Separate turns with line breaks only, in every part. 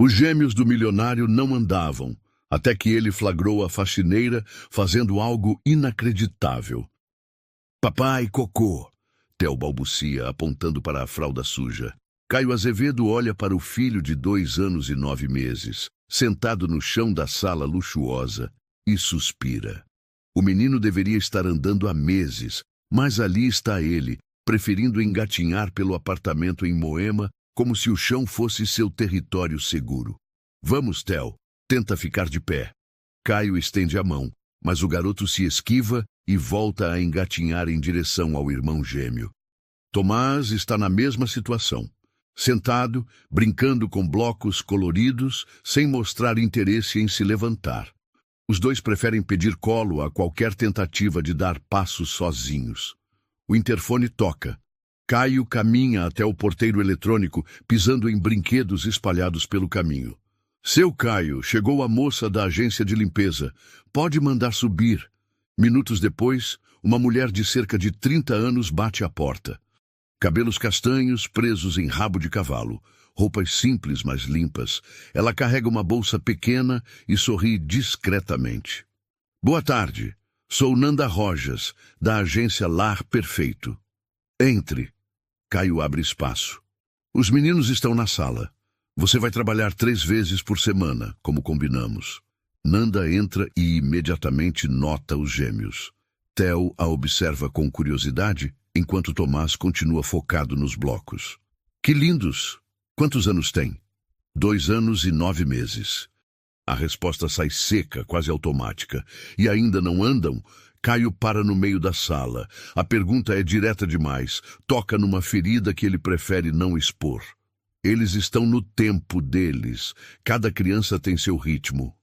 Os gêmeos do milionário não andavam, até que ele flagrou a faxineira fazendo algo inacreditável. Papai, cocô! Theo balbucia, apontando para a fralda suja. Caio Azevedo olha para o filho de 2 anos e 9 meses, sentado no chão da sala luxuosa, e suspira. O menino deveria estar andando há meses, mas ali está ele, preferindo engatinhar pelo apartamento em Moema, como se o chão fosse seu território seguro. Vamos, Theo, tenta ficar de pé. Caio estende a mão, mas o garoto se esquiva e volta a engatinhar em direção ao irmão gêmeo. Tomás está na mesma situação, sentado, brincando com blocos coloridos, sem mostrar interesse em se levantar. Os dois preferem pedir colo a qualquer tentativa de dar passos sozinhos. O interfone toca. Caio caminha até o porteiro eletrônico, pisando em brinquedos espalhados pelo caminho. Seu Caio, chegou a moça da agência de limpeza. Pode mandar subir. Minutos depois, uma mulher de cerca de 30 anos bate à porta. Cabelos castanhos presos em rabo de cavalo, roupas simples, mas limpas. Ela carrega uma bolsa pequena e sorri discretamente. Boa tarde. Sou Nanda Rojas, da agência Lar Perfeito. Entre. Caio abre espaço. Os meninos estão na sala. Você vai trabalhar 3 vezes por semana, como combinamos. Nanda entra e imediatamente nota os gêmeos. Theo a observa com curiosidade, enquanto Tomás continua focado nos blocos. Que lindos! Quantos anos têm? 2 anos e 9 meses. A resposta sai seca, quase automática. E ainda não andam? Caio para no meio da sala. A pergunta é direta demais. Toca numa ferida que ele prefere não expor. Eles estão no tempo deles. Cada criança tem seu ritmo.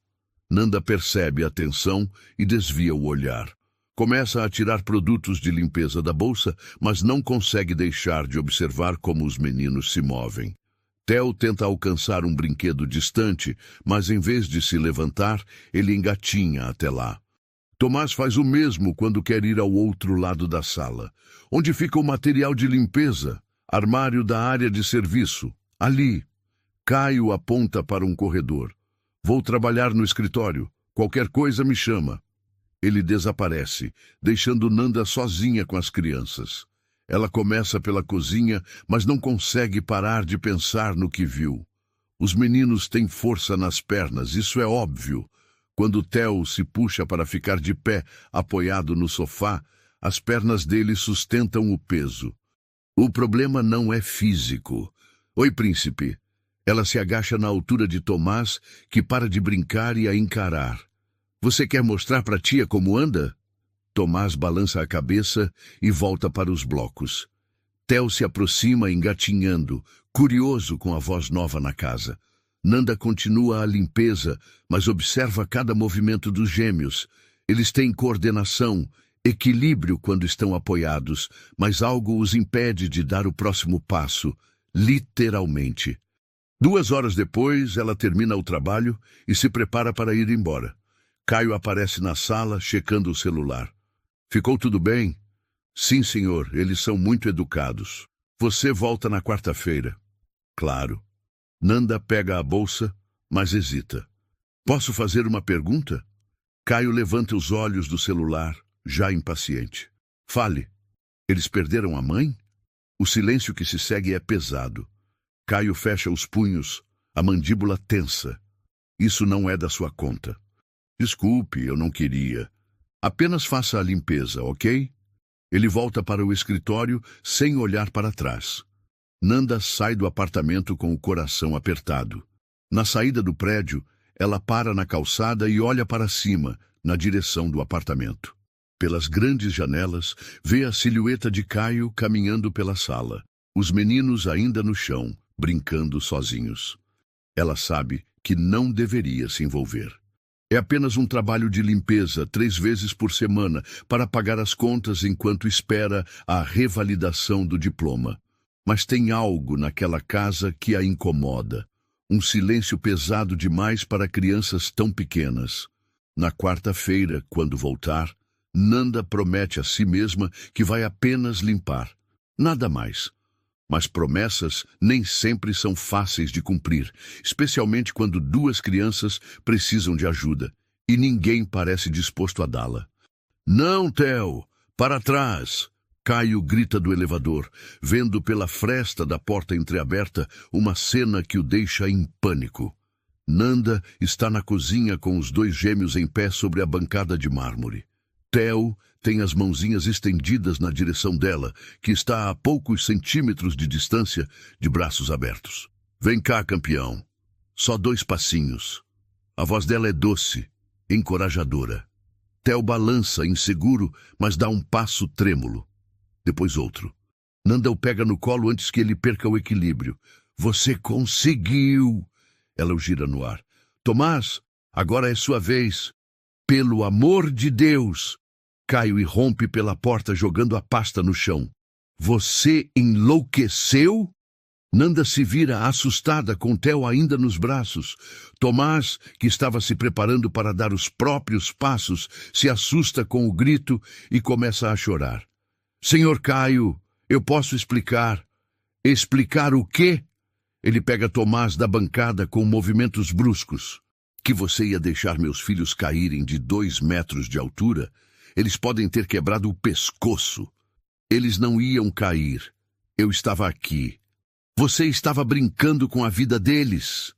Nanda percebe a tensão e desvia o olhar. Começa a tirar produtos de limpeza da bolsa, mas não consegue deixar de observar como os meninos se movem. Theo tenta alcançar um brinquedo distante, mas em vez de se levantar, ele engatinha até lá. Tomás faz o mesmo quando quer ir ao outro lado da sala. Onde fica o material de limpeza? Armário da área de serviço. Ali. Caio aponta para um corredor. Vou trabalhar no escritório. Qualquer coisa me chama. Ele desaparece, deixando Nanda sozinha com as crianças. Ela começa pela cozinha, mas não consegue parar de pensar no que viu. Os meninos têm força nas pernas, isso é óbvio. Quando Theo se puxa para ficar de pé, apoiado no sofá, as pernas dele sustentam o peso. O problema não é físico. Oi, príncipe. Ela se agacha na altura de Tomás, que para de brincar e a encarar. Você quer mostrar para a tia como anda? Tomás balança a cabeça e volta para os blocos. Theo se aproxima engatinhando, curioso com a voz nova na casa. Nanda continua a limpeza, mas observa cada movimento dos gêmeos. Eles têm coordenação, equilíbrio quando estão apoiados, mas algo os impede de dar o próximo passo, literalmente. 2 horas depois, ela termina o trabalho e se prepara para ir embora. Caio aparece na sala, checando o celular. Ficou tudo bem? Sim, senhor, eles são muito educados. Você volta na quarta-feira. Claro. Nanda pega a bolsa, mas hesita. Posso fazer uma pergunta? Caio levanta os olhos do celular, já impaciente. Fale. Eles perderam a mãe? O silêncio que se segue é pesado. Caio fecha os punhos, a mandíbula tensa. Isso não é da sua conta. Desculpe, eu não queria. Apenas faça a limpeza, ok? Ele volta para o escritório sem olhar para trás. Nanda sai do apartamento com o coração apertado. Na saída do prédio, ela para na calçada e olha para cima, na direção do apartamento. Pelas grandes janelas, vê a silhueta de Caio caminhando pela sala. Os meninos ainda no chão, brincando sozinhos. Ela sabe que não deveria se envolver. É apenas um trabalho de limpeza 3 vezes por semana para pagar as contas enquanto espera a revalidação do diploma. Mas tem algo naquela casa que a incomoda. Um silêncio pesado demais para crianças tão pequenas. Na quarta-feira, quando voltar, Nanda promete a si mesma que vai apenas limpar. Nada mais. Mas promessas nem sempre são fáceis de cumprir, especialmente quando duas crianças precisam de ajuda e ninguém parece disposto a dá-la. Não, Theo! Para trás! Caio grita do elevador, vendo pela fresta da porta entreaberta uma cena que o deixa em pânico. Nanda está na cozinha com os dois gêmeos em pé sobre a bancada de mármore. Theo tem as mãozinhas estendidas na direção dela, que está a poucos centímetros de distância, de braços abertos. Vem cá, campeão. Só 2 passinhos. A voz dela é doce, encorajadora. Theo balança, inseguro, mas dá um passo trêmulo. Depois outro. Nanda o pega no colo antes que ele perca o equilíbrio. Você conseguiu! Ela o gira no ar. Tomás, agora é sua vez. Pelo amor de Deus! Caio irrompe pela porta jogando a pasta no chão. Você enlouqueceu? Nanda se vira assustada com Theo ainda nos braços. Tomás, que estava se preparando para dar os próprios passos, se assusta com o grito e começa a chorar. Senhor Caio, eu posso explicar. Explicar o quê? Ele pega Tomás da bancada com movimentos bruscos. Que você ia deixar meus filhos caírem de 2 metros de altura? Eles podem ter quebrado o pescoço. Eles não iam cair. Eu estava aqui. Você estava brincando com a vida deles.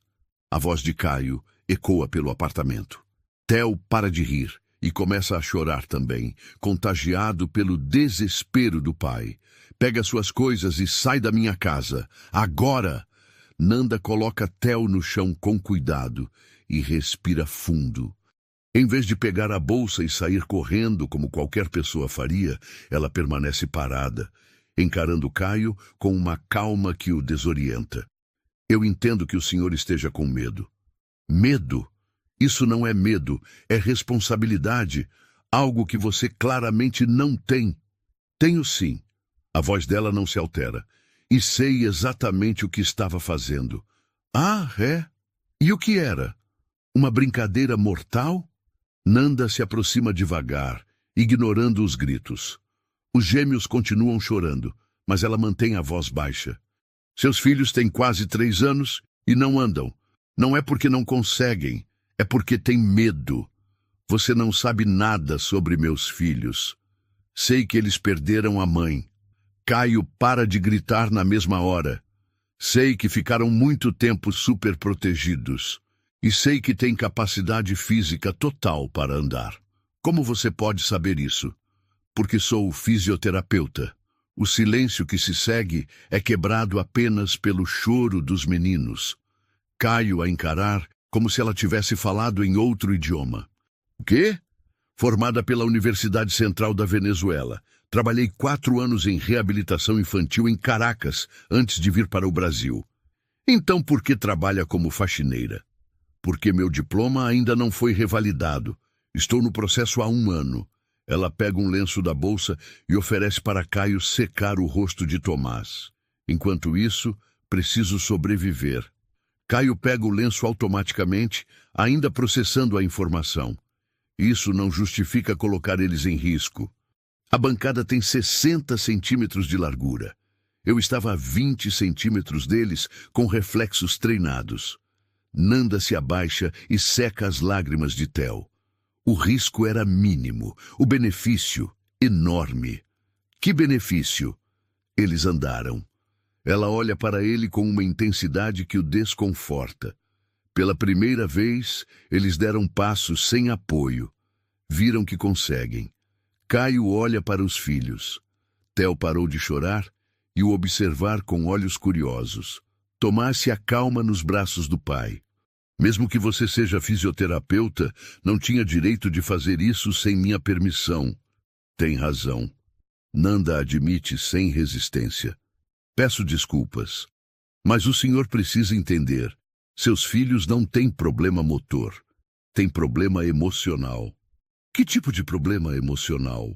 A voz de Caio ecoa pelo apartamento. Theo para de rir e começa a chorar também, contagiado pelo desespero do pai. Pega suas coisas e sai da minha casa. Agora! Nanda coloca Theo no chão com cuidado e respira fundo. Em vez de pegar a bolsa e sair correndo como qualquer pessoa faria, ela permanece parada, encarando Caio com uma calma que o desorienta. Eu entendo que o senhor esteja com medo. Medo? Isso não é medo, é responsabilidade, algo que você claramente não tem. Tenho sim. A voz dela não se altera. E sei exatamente o que estava fazendo. Ah, é? E o que era? Uma brincadeira mortal? Nanda se aproxima devagar, ignorando os gritos. Os gêmeos continuam chorando, mas ela mantém a voz baixa. Seus filhos têm quase 3 anos e não andam. Não é porque não conseguem, é porque têm medo. Você não sabe nada sobre meus filhos. Sei que eles perderam a mãe. Caio para de gritar na mesma hora. Sei que ficaram muito tempo superprotegidos. E sei que têm capacidade física total para andar. Como você pode saber isso? Porque sou o fisioterapeuta. O silêncio que se segue é quebrado apenas pelo choro dos meninos. Caio a encarar como se ela tivesse falado em outro idioma. O quê? Formada pela Universidade Central da Venezuela. Trabalhei 4 anos em reabilitação infantil em Caracas antes de vir para o Brasil. Então por que trabalha como faxineira? Porque meu diploma ainda não foi revalidado. Estou no processo há 1 ano. Ela pega um lenço da bolsa e oferece para Caio secar o rosto de Tomás. Enquanto isso, preciso sobreviver. Caio pega o lenço automaticamente, ainda processando a informação. Isso não justifica colocar eles em risco. A bancada tem 60 centímetros de largura. Eu estava a 20 centímetros deles, com reflexos treinados. Nanda se abaixa e seca as lágrimas de Theo. O risco era mínimo, o benefício enorme. Que benefício? Eles andaram. Ela olha para ele com uma intensidade que o desconforta. Pela primeira vez, eles deram passos sem apoio. Viram que conseguem. Caio olha para os filhos. Theo parou de chorar e o observar com olhos curiosos. Tomás se acalma nos braços do pai. Mesmo que você seja fisioterapeuta, não tinha direito de fazer isso sem minha permissão. Tem razão. Nanda admite sem resistência. Peço desculpas. Mas o senhor precisa entender. Seus filhos não têm problema motor. Têm problema emocional. Que tipo de problema emocional?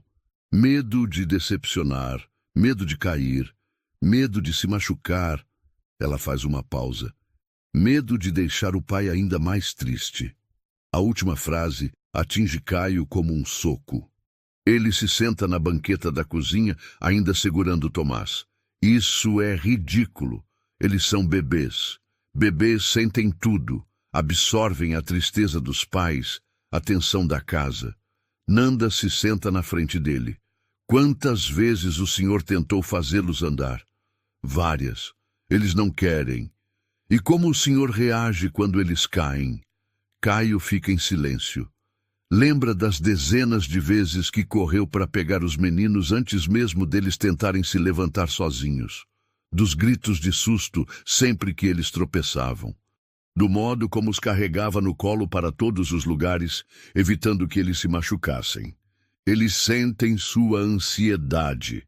Medo de decepcionar, medo de cair, medo de se machucar. Ela faz uma pausa. Medo de deixar o pai ainda mais triste. A última frase atinge Caio como um soco. Ele se senta na banqueta da cozinha, ainda segurando Tomás, Isso é ridículo. Eles são bebês. Bebês sentem tudo, absorvem a tristeza dos pais, a tensão da casa. Nanda se senta na frente dele. Quantas vezes o senhor tentou fazê-los andar? Várias. Eles não querem. E como o senhor reage quando eles caem? Caio fica em silêncio. Lembra das dezenas de vezes que correu para pegar os meninos antes mesmo deles tentarem se levantar sozinhos. Dos gritos de susto sempre que eles tropeçavam. Do modo como os carregava no colo para todos os lugares, evitando que eles se machucassem. Eles sentem sua ansiedade.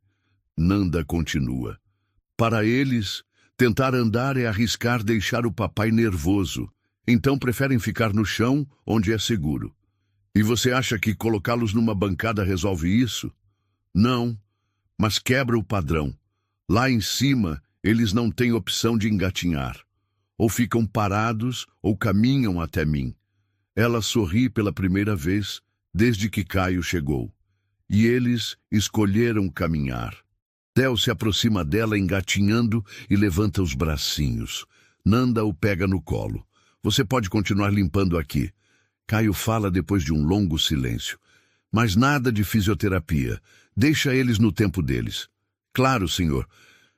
Nanda continua. Para eles, tentar andar é arriscar deixar o papai nervoso. Então preferem ficar no chão, onde é seguro. E você acha que colocá-los numa bancada resolve isso? Não, mas quebra o padrão. Lá em cima, eles não têm opção de engatinhar. Ou ficam parados, ou caminham até mim. Ela sorri pela primeira vez, desde que Caio chegou. E eles escolheram caminhar. Theo se aproxima dela engatinhando e levanta os bracinhos. Nanda o pega no colo. Você pode continuar limpando aqui. Caio fala depois de um longo silêncio. Mas nada de fisioterapia. Deixa eles no tempo deles. Claro, senhor.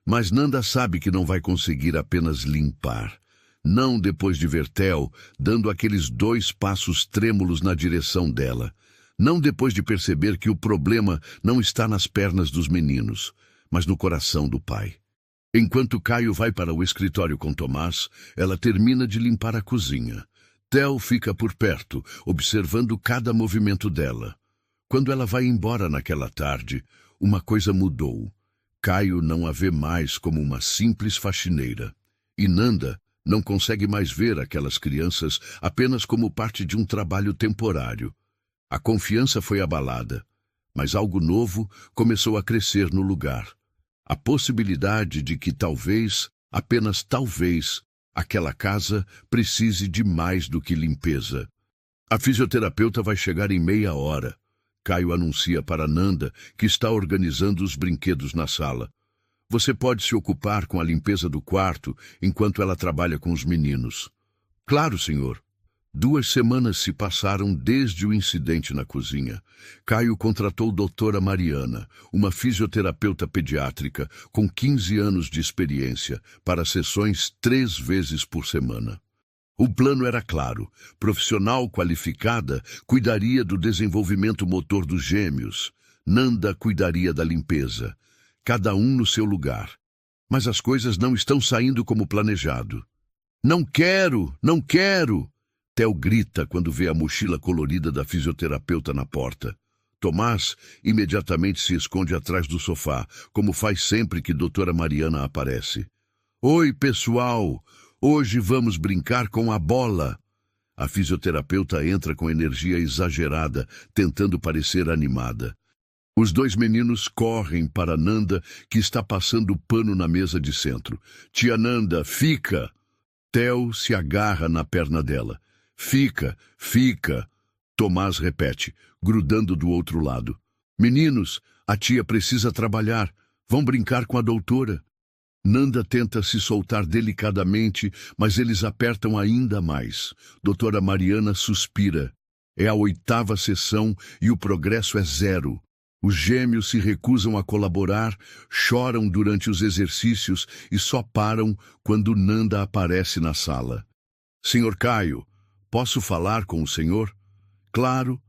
Mas Nanda sabe que não vai conseguir apenas limpar. Não depois de ver Theo dando aqueles 2 passos trêmulos na direção dela. Não depois de perceber que o problema não está nas pernas dos meninos, mas no coração do pai. Enquanto Caio vai para o escritório com Tomás, ela termina de limpar a cozinha. Theo fica por perto, observando cada movimento dela. Quando ela vai embora naquela tarde, uma coisa mudou. Caio não a vê mais como uma simples faxineira. E Nanda não consegue mais ver aquelas crianças apenas como parte de um trabalho temporário. A confiança foi abalada, mas algo novo começou a crescer no lugar. A possibilidade de que talvez, apenas talvez, aquela casa precise de mais do que limpeza. A fisioterapeuta vai chegar em meia hora. Caio anuncia para Nanda que está organizando os brinquedos na sala. Você pode se ocupar com a limpeza do quarto enquanto ela trabalha com os meninos. Claro, senhor. 2 semanas se passaram desde o incidente na cozinha. Caio contratou doutora Mariana, uma fisioterapeuta pediátrica com 15 anos de experiência, para sessões 3 vezes por semana. O plano era claro. Profissional qualificada cuidaria do desenvolvimento motor dos gêmeos. Nanda cuidaria da limpeza. Cada um no seu lugar. Mas as coisas não estão saindo como planejado. Não quero! Não quero! Theo grita quando vê a mochila colorida da fisioterapeuta na porta. Tomás imediatamente se esconde atrás do sofá, como faz sempre que doutora Mariana aparece. Oi, pessoal! Hoje vamos brincar com a bola. A fisioterapeuta entra com energia exagerada, tentando parecer animada. Os 2 meninos correm para Nanda, que está passando pano na mesa de centro. Tia Nanda, fica! Theo se agarra na perna dela. Fica, fica! Tomás repete, grudando do outro lado. Meninos, a tia precisa trabalhar. Vão brincar com a doutora. Nanda tenta se soltar delicadamente, mas eles apertam ainda mais. Doutora Mariana suspira. É a 8ª sessão e o progresso é 0. Os gêmeos se recusam a colaborar, choram durante os exercícios e só param quando Nanda aparece na sala. Senhor Caio, posso falar com o senhor? Claro.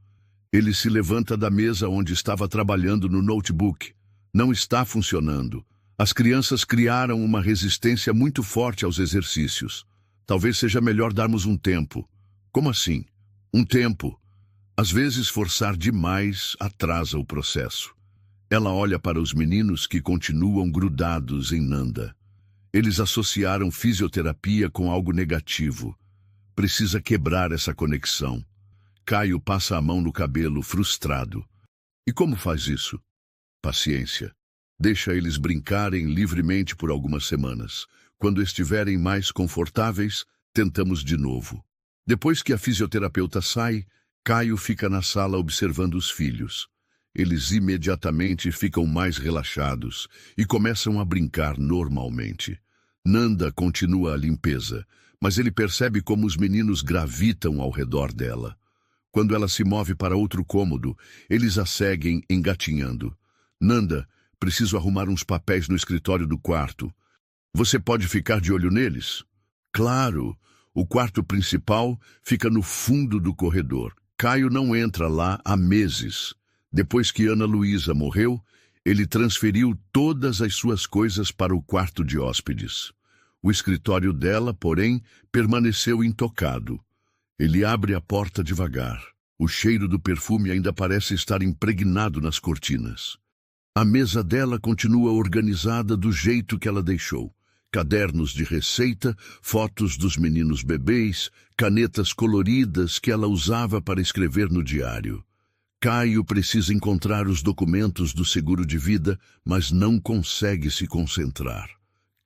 Ele se levanta da mesa onde estava trabalhando no notebook. Não está funcionando. As crianças criaram uma resistência muito forte aos exercícios. Talvez seja melhor darmos um tempo. Como assim? Um tempo. Às vezes, forçar demais atrasa o processo. Ela olha para os meninos que continuam grudados em Nanda. Eles associaram fisioterapia com algo negativo. Precisa quebrar essa conexão. Caio passa a mão no cabelo, frustrado. E como faz isso? Paciência. Deixa eles brincarem livremente por algumas semanas. Quando estiverem mais confortáveis, tentamos de novo. Depois que a fisioterapeuta sai, Caio fica na sala observando os filhos. Eles imediatamente ficam mais relaxados e começam a brincar normalmente. Nanda continua a limpeza, mas ele percebe como os meninos gravitam ao redor dela. Quando ela se move para outro cômodo, eles a seguem engatinhando. Nanda, preciso arrumar uns papéis no escritório do quarto. Você pode ficar de olho neles? Claro, o quarto principal fica no fundo do corredor. Caio não entra lá há meses. Depois que Ana Luísa morreu, ele transferiu todas as suas coisas para o quarto de hóspedes. O escritório dela, porém, permaneceu intocado. Ele abre a porta devagar. O cheiro do perfume ainda parece estar impregnado nas cortinas. A mesa dela continua organizada do jeito que ela deixou. Cadernos de receita, fotos dos meninos bebês, canetas coloridas que ela usava para escrever no diário. Caio precisa encontrar os documentos do seguro de vida, mas não consegue se concentrar.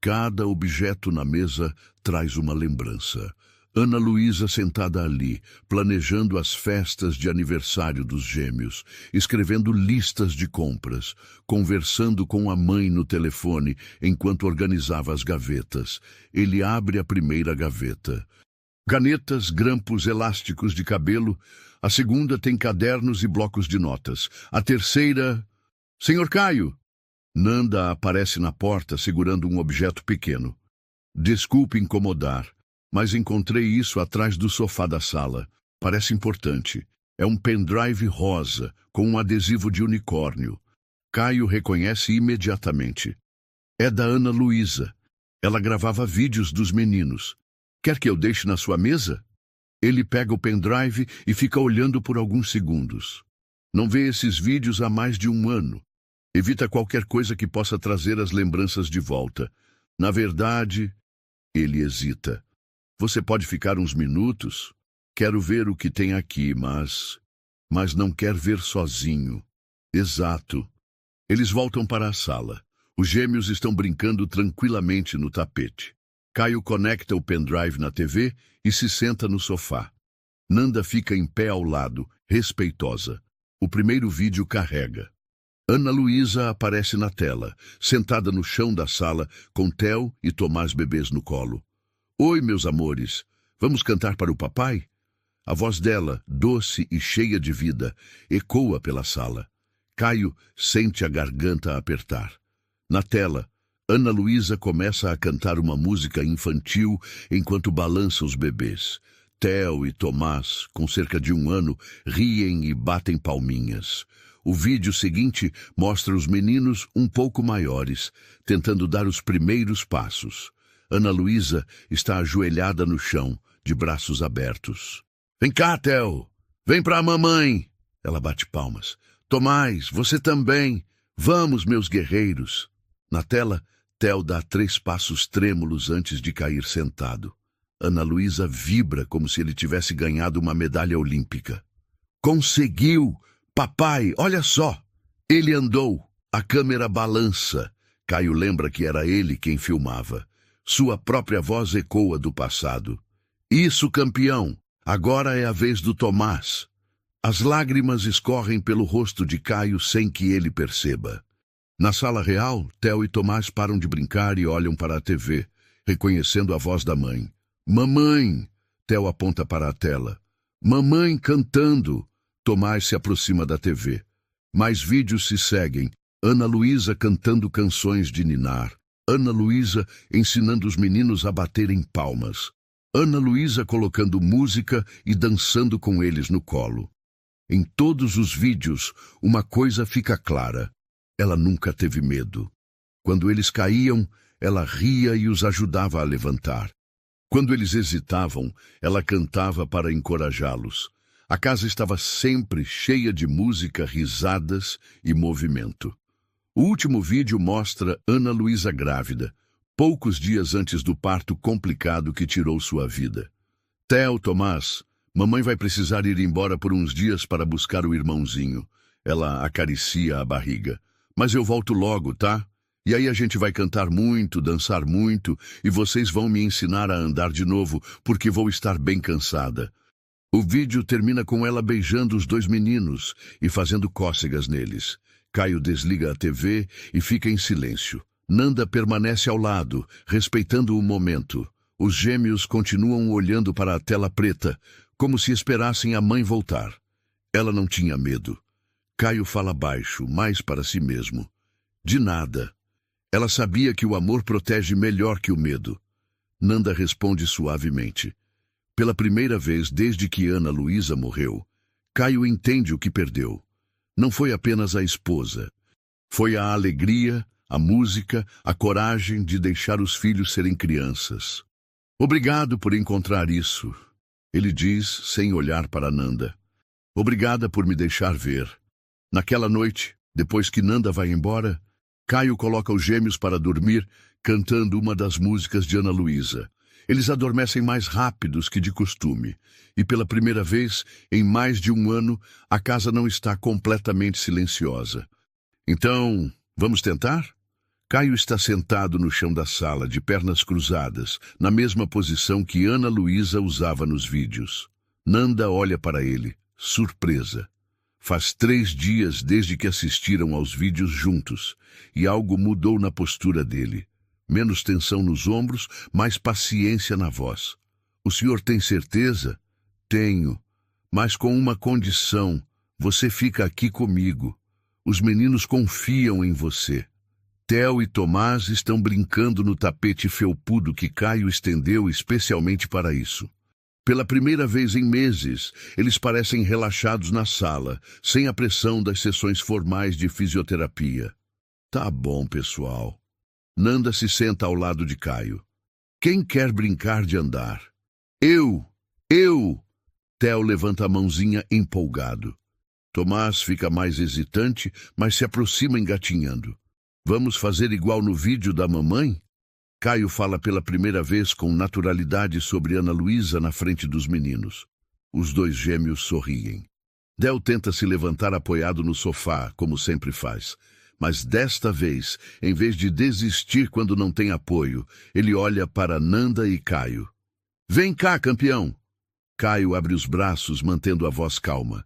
Cada objeto na mesa traz uma lembrança. Ana Luísa sentada ali, planejando as festas de aniversário dos gêmeos, escrevendo listas de compras, conversando com a mãe no telefone enquanto organizava as gavetas. Ele abre a primeira gaveta. Canetas, grampos, elásticos de cabelo. A segunda tem cadernos e blocos de notas. A terceira... Senhor Caio! Nanda aparece na porta segurando um objeto pequeno. Desculpe incomodar, mas encontrei isso atrás do sofá da sala. Parece importante. É um pendrive rosa, com um adesivo de unicórnio. Caio reconhece imediatamente. É da Ana Luísa. Ela gravava vídeos dos meninos. Quer que eu deixe na sua mesa? Ele pega o pendrive e fica olhando por alguns segundos. Não vê esses vídeos há mais de um ano. Evita qualquer coisa que possa trazer as lembranças de volta. Na verdade, ele hesita. Você pode ficar uns minutos? Quero ver o que tem aqui, mas não quer ver sozinho. Exato. Eles voltam para a sala. Os gêmeos estão brincando tranquilamente no tapete. Caio conecta o pendrive na TV e se senta no sofá. Nanda fica em pé ao lado, respeitosa. O primeiro vídeo carrega. Ana Luísa aparece na tela, sentada no chão da sala, com Theo e Tomás bebês no colo. Oi, meus amores, vamos cantar para o papai? A voz dela, doce e cheia de vida, ecoa pela sala. Caio sente a garganta apertar. Na tela, Ana Luísa começa a cantar uma música infantil enquanto balança os bebês. Theo e Tomás, com cerca de 1 ano, riem e batem palminhas. O vídeo seguinte mostra os meninos um pouco maiores, tentando dar os primeiros passos. Ana Luísa está ajoelhada no chão, de braços abertos. Vem cá, Theo! Vem pra mamãe! Ela bate palmas. Tomás, você também! Vamos, meus guerreiros! Na tela, Theo dá 3 passos trêmulos antes de cair sentado. Ana Luísa vibra como se ele tivesse ganhado uma medalha olímpica. Conseguiu! Papai, olha só! Ele andou. A câmera balança. Caio lembra que era ele quem filmava. Sua própria voz ecoa do passado. Isso, campeão! Agora é a vez do Tomás. As lágrimas escorrem pelo rosto de Caio sem que ele perceba. Na sala real, Theo e Tomás param de brincar e olham para a TV, reconhecendo a voz da mãe. Mamãe! Theo aponta para a tela. Mamãe cantando! Tomás se aproxima da TV. Mais vídeos se seguem. Ana Luísa cantando canções de ninar. Ana Luísa ensinando os meninos a baterem palmas. Ana Luísa colocando música e dançando com eles no colo. Em todos os vídeos, uma coisa fica clara. Ela nunca teve medo. Quando eles caíam, ela ria e os ajudava a levantar. Quando eles hesitavam, ela cantava para encorajá-los. A casa estava sempre cheia de música, risadas e movimento. O último vídeo mostra Ana Luísa grávida, poucos dias antes do parto complicado que tirou sua vida. Theo, Tomás, mamãe vai precisar ir embora por uns dias para buscar o irmãozinho. Ela acaricia a barriga. Mas eu volto logo, tá? E aí a gente vai cantar muito, dançar muito, e vocês vão me ensinar a andar de novo, porque vou estar bem cansada. O vídeo termina com ela beijando os dois meninos e fazendo cócegas neles. Caio desliga a TV e fica em silêncio. Nanda permanece ao lado, respeitando o momento. Os gêmeos continuam olhando para a tela preta, como se esperassem a mãe voltar. Ela não tinha medo. Caio fala baixo, mais para si mesmo. De nada. Ela sabia que o amor protege melhor que o medo. Nanda responde suavemente. Pela primeira vez desde que Ana Luísa morreu, Caio entende o que perdeu. Não foi apenas a esposa. Foi a alegria, a música, a coragem de deixar os filhos serem crianças. Obrigado por encontrar isso, ele diz sem olhar para Nanda. Obrigada por me deixar ver. Naquela noite, depois que Nanda vai embora, Caio coloca os gêmeos para dormir, cantando uma das músicas de Ana Luísa. Eles adormecem mais rápidos que de costume, e pela primeira vez, em mais de um ano, a casa não está completamente silenciosa. Então, vamos tentar? Caio está sentado no chão da sala, de pernas cruzadas, na mesma posição que Ana Luísa usava nos vídeos. Nanda olha para ele, surpresa. Faz 3 dias desde que assistiram aos vídeos juntos, e algo mudou na postura dele. Menos tensão nos ombros, mais paciência na voz. O senhor tem certeza? Tenho, mas com uma condição. Você fica aqui comigo. Os meninos confiam em você. Theo e Tomás estão brincando no tapete felpudo que Caio estendeu especialmente para isso. Pela primeira vez em meses, eles parecem relaxados na sala, sem a pressão das sessões formais de fisioterapia. Tá bom, pessoal. Nanda se senta ao lado de Caio. Quem quer brincar de andar? Eu! Theo levanta a mãozinha empolgado. Tomás fica mais hesitante, mas se aproxima engatinhando. Vamos fazer igual no vídeo da mamãe? Caio fala pela primeira vez com naturalidade sobre Ana Luísa na frente dos meninos. Os dois gêmeos sorriem. Theo tenta se levantar apoiado no sofá, como sempre faz. Mas desta vez, em vez de desistir quando não tem apoio, ele olha para Nanda e Caio. Vem cá, campeão! Caio abre os braços, mantendo a voz calma.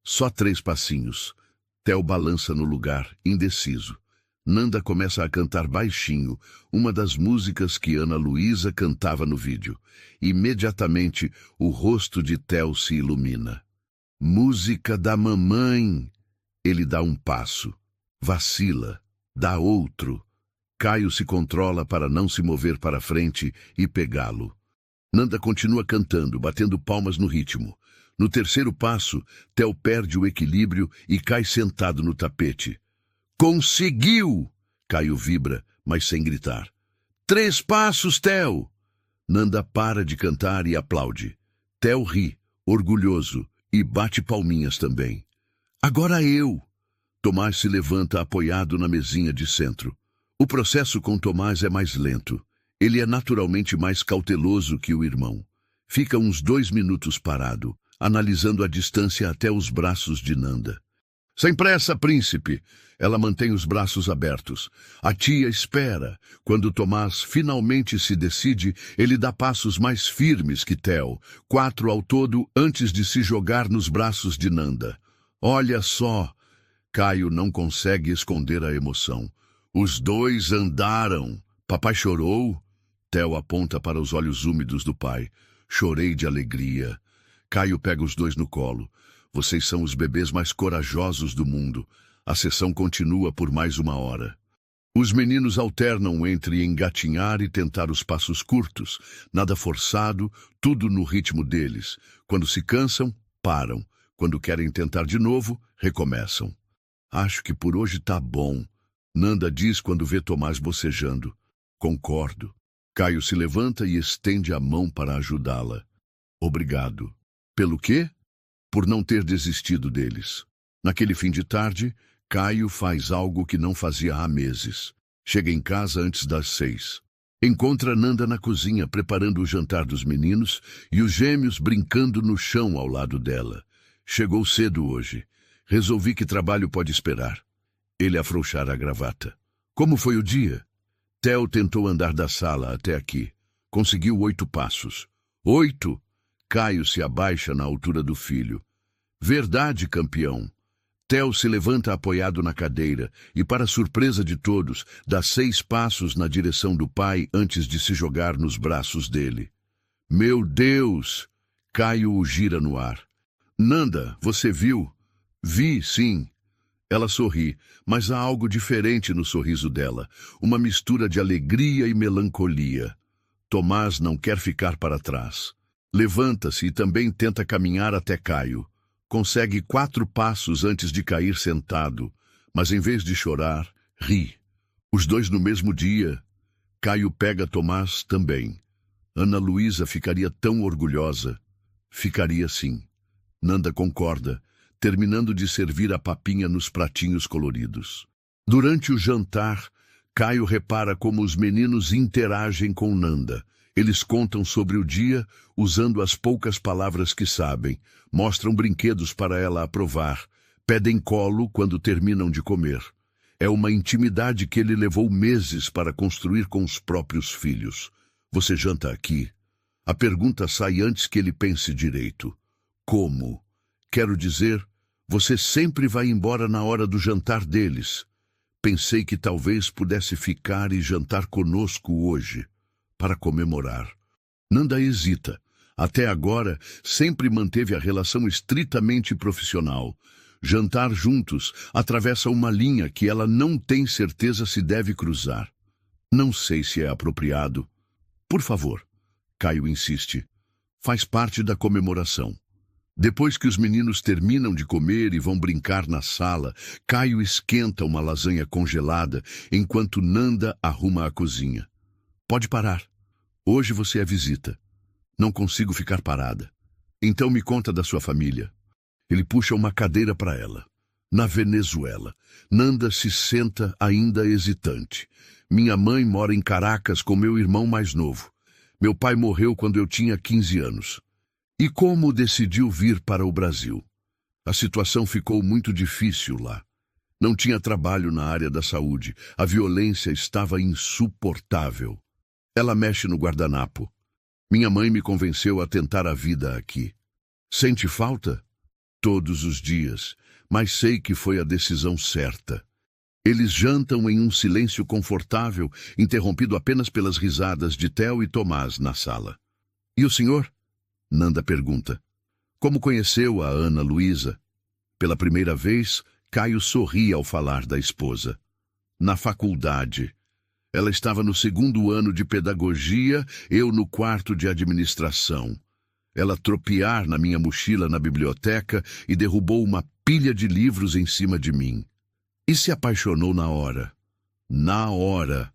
Só 3 passinhos. Theo balança no lugar, indeciso. Nanda começa a cantar baixinho, uma das músicas que Ana Luísa cantava no vídeo. Imediatamente, o rosto de Theo se ilumina. Música da mamãe! Ele dá um passo. Vacila. Dá outro. Caio se controla para não se mover para frente e pegá-lo. Nanda continua cantando, batendo palmas no ritmo. No terceiro passo, Theo perde o equilíbrio e cai sentado no tapete. Conseguiu! Caio vibra, mas sem gritar. 3 passos, Theo! Nanda para de cantar e aplaude. Theo ri, orgulhoso, e bate palminhas também. Agora eu! Tomás se levanta apoiado na mesinha de centro. O processo com Tomás é mais lento. Ele é naturalmente mais cauteloso que o irmão. Fica uns 2 minutos parado, analisando a distância até os braços de Nanda. Sem pressa, príncipe! Ela mantém os braços abertos. A tia espera. Quando Tomás finalmente se decide, ele dá passos mais firmes que Theo, 4 ao todo antes de se jogar nos braços de Nanda. Olha só! Caio não consegue esconder a emoção. Os dois andaram. Papai chorou? Theo aponta para os olhos úmidos do pai. Chorei de alegria. Caio pega os dois no colo. Vocês são os bebês mais corajosos do mundo. A sessão continua por mais 1 hora. Os meninos alternam entre engatinhar e tentar os passos curtos, nada forçado, tudo no ritmo deles. Quando se cansam, param. Quando querem tentar de novo, recomeçam. Acho que por hoje tá bom, Nanda diz quando vê Tomás bocejando. Concordo. Caio se levanta e estende a mão para ajudá-la. Obrigado. Pelo quê? Por não ter desistido deles. Naquele fim de tarde, Caio faz algo que não fazia há meses. Chega em casa antes das 6. Encontra Nanda na cozinha preparando o jantar dos meninos e os gêmeos brincando no chão ao lado dela. Chegou cedo hoje. Resolvi que trabalho pode esperar. Ele afrouxara a gravata. Como foi o dia? Theo tentou andar da sala até aqui. Conseguiu 8 passos. 8? Caio se abaixa na altura do filho. Verdade, campeão. Theo se levanta apoiado na cadeira e, para surpresa de todos, dá 6 passos na direção do pai antes de se jogar nos braços dele. Meu Deus! Caio o gira no ar. Nanda, você viu? Vi, sim. Ela sorri, mas há algo diferente no sorriso dela, uma mistura de alegria e melancolia. Tomás não quer ficar para trás. Levanta-se e também tenta caminhar até Caio. Consegue 4 passos antes de cair sentado, mas em vez de chorar, ri. Os dois no mesmo dia. Caio pega Tomás também. Ana Luísa ficaria tão orgulhosa. Ficaria sim. Nanda concorda, terminando de servir a papinha nos pratinhos coloridos. Durante o jantar, Caio repara como os meninos interagem com Nanda. Eles contam sobre o dia, usando as poucas palavras que sabem, mostram brinquedos para ela aprovar, pedem colo quando terminam de comer. É uma intimidade que ele levou meses para construir com os próprios filhos. Você janta aqui? A pergunta sai antes que ele pense direito. Como? Quero dizer, você sempre vai embora na hora do jantar deles. Pensei que talvez pudesse ficar e jantar conosco hoje, para comemorar. Nanda hesita. Até agora, sempre manteve a relação estritamente profissional. Jantar juntos atravessa uma linha que ela não tem certeza se deve cruzar. Não sei se é apropriado. Por favor, Caio insiste. Faz parte da comemoração. Depois que os meninos terminam de comer e vão brincar na sala, Caio esquenta uma lasanha congelada enquanto Nanda arruma a cozinha. Pode parar. Hoje você é visita. Não consigo ficar parada. Então me conta da sua família. Ele puxa uma cadeira para ela. Na Venezuela. Nanda se senta ainda hesitante. Minha mãe mora em Caracas com meu irmão mais novo. Meu pai morreu quando eu tinha 15 anos. E como decidiu vir para o Brasil? A situação ficou muito difícil lá. Não tinha trabalho na área da saúde. A violência estava insuportável. Ela mexe no guardanapo. Minha mãe me convenceu a tentar a vida aqui. Sente falta? Todos os dias, mas sei que foi a decisão certa. Eles jantam em um silêncio confortável, interrompido apenas pelas risadas de Theo e Tomás na sala. E o senhor? Nanda pergunta. Como conheceu a Ana Luísa? Pela primeira vez, Caio sorri ao falar da esposa. Na faculdade. Ela estava no 2º ano de pedagogia, eu no 4º de administração. Ela tropear na minha mochila na biblioteca e derrubou uma pilha de livros em cima de mim. E se apaixonou na hora. Na hora.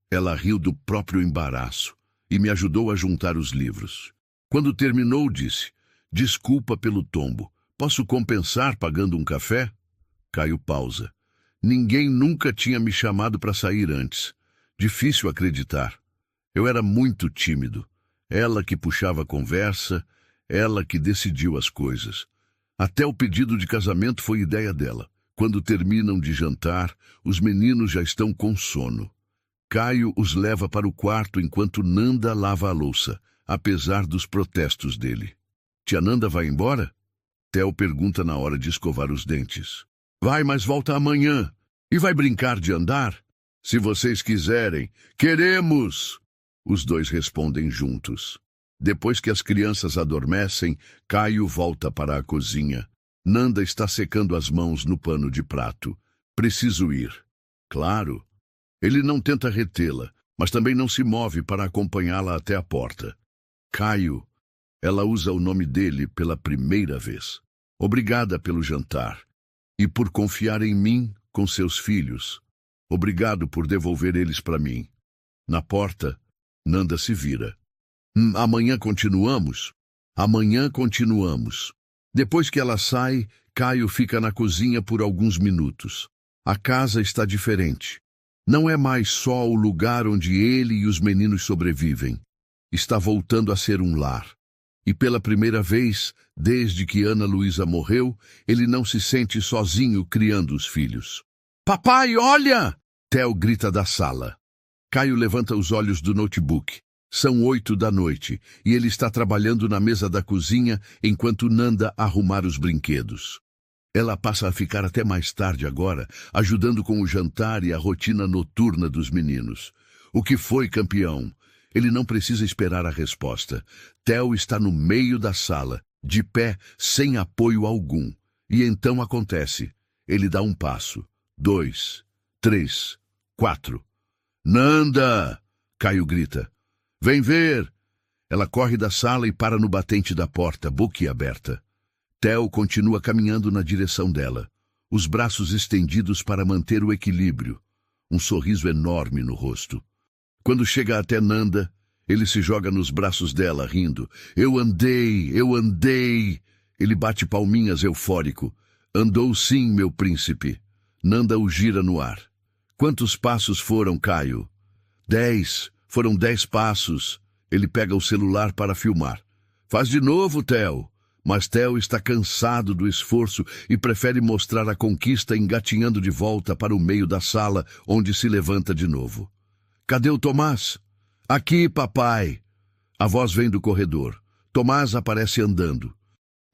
Ela riu do próprio embaraço e me ajudou a juntar os livros. Quando terminou, disse, desculpa pelo tombo. Posso compensar pagando um café? Caio pausa. Ninguém nunca tinha me chamado para sair antes. Difícil acreditar. Eu era muito tímido. Ela que puxava a conversa, ela que decidiu as coisas. Até o pedido de casamento foi ideia dela. Quando terminam de jantar, os meninos já estão com sono. Caio os leva para o quarto enquanto Nanda lava a louça, apesar dos protestos dele. Tia Nanda vai embora? Theo pergunta na hora de escovar os dentes. Vai, mas volta amanhã. E vai brincar de andar? Se vocês quiserem. Queremos! Os dois respondem juntos. Depois que as crianças adormecem, Caio volta para a cozinha. Nanda está secando as mãos no pano de prato. Preciso ir. Claro. Ele não tenta retê-la, mas também não se move para acompanhá-la até a porta. Caio. Ela usa o nome dele pela primeira vez. Obrigada pelo jantar. E por confiar em mim com seus filhos. Obrigado por devolver eles para mim. Na porta, Nanda se vira. Amanhã continuamos? Amanhã continuamos. Depois que ela sai, Caio fica na cozinha por alguns minutos. A casa está diferente. Não é mais só o lugar onde ele e os meninos sobrevivem. Está voltando a ser um lar. E pela primeira vez, desde que Ana Luísa morreu, ele não se sente sozinho criando os filhos. Papai, olha! Theo grita da sala. Caio levanta os olhos do notebook. São 8 da noite e ele está trabalhando na mesa da cozinha enquanto Nanda arrumar os brinquedos. Ela passa a ficar até mais tarde agora, ajudando com o jantar e a rotina noturna dos meninos. O que foi, campeão? Ele não precisa esperar a resposta. Theo está no meio da sala, de pé, sem apoio algum. E então acontece. Ele dá um passo. 2, 3, 4. Nanda! Caio grita. Vem ver! Ela corre da sala e para no batente da porta, boquiaberta. Theo continua caminhando na direção dela, os braços estendidos para manter o equilíbrio, um sorriso enorme no rosto. Quando chega até Nanda, ele se joga nos braços dela, rindo. Eu andei, eu andei! Ele bate palminhas eufórico. Andou sim, meu príncipe. Nanda o gira no ar. Quantos passos foram, Caio? 10. Foram 10 passos. Ele pega o celular para filmar. Faz de novo, Theo. Mas Theo está cansado do esforço e prefere mostrar a conquista engatinhando de volta para o meio da sala, onde se levanta de novo. Cadê o Tomás? Aqui, papai. A voz vem do corredor. Tomás aparece andando.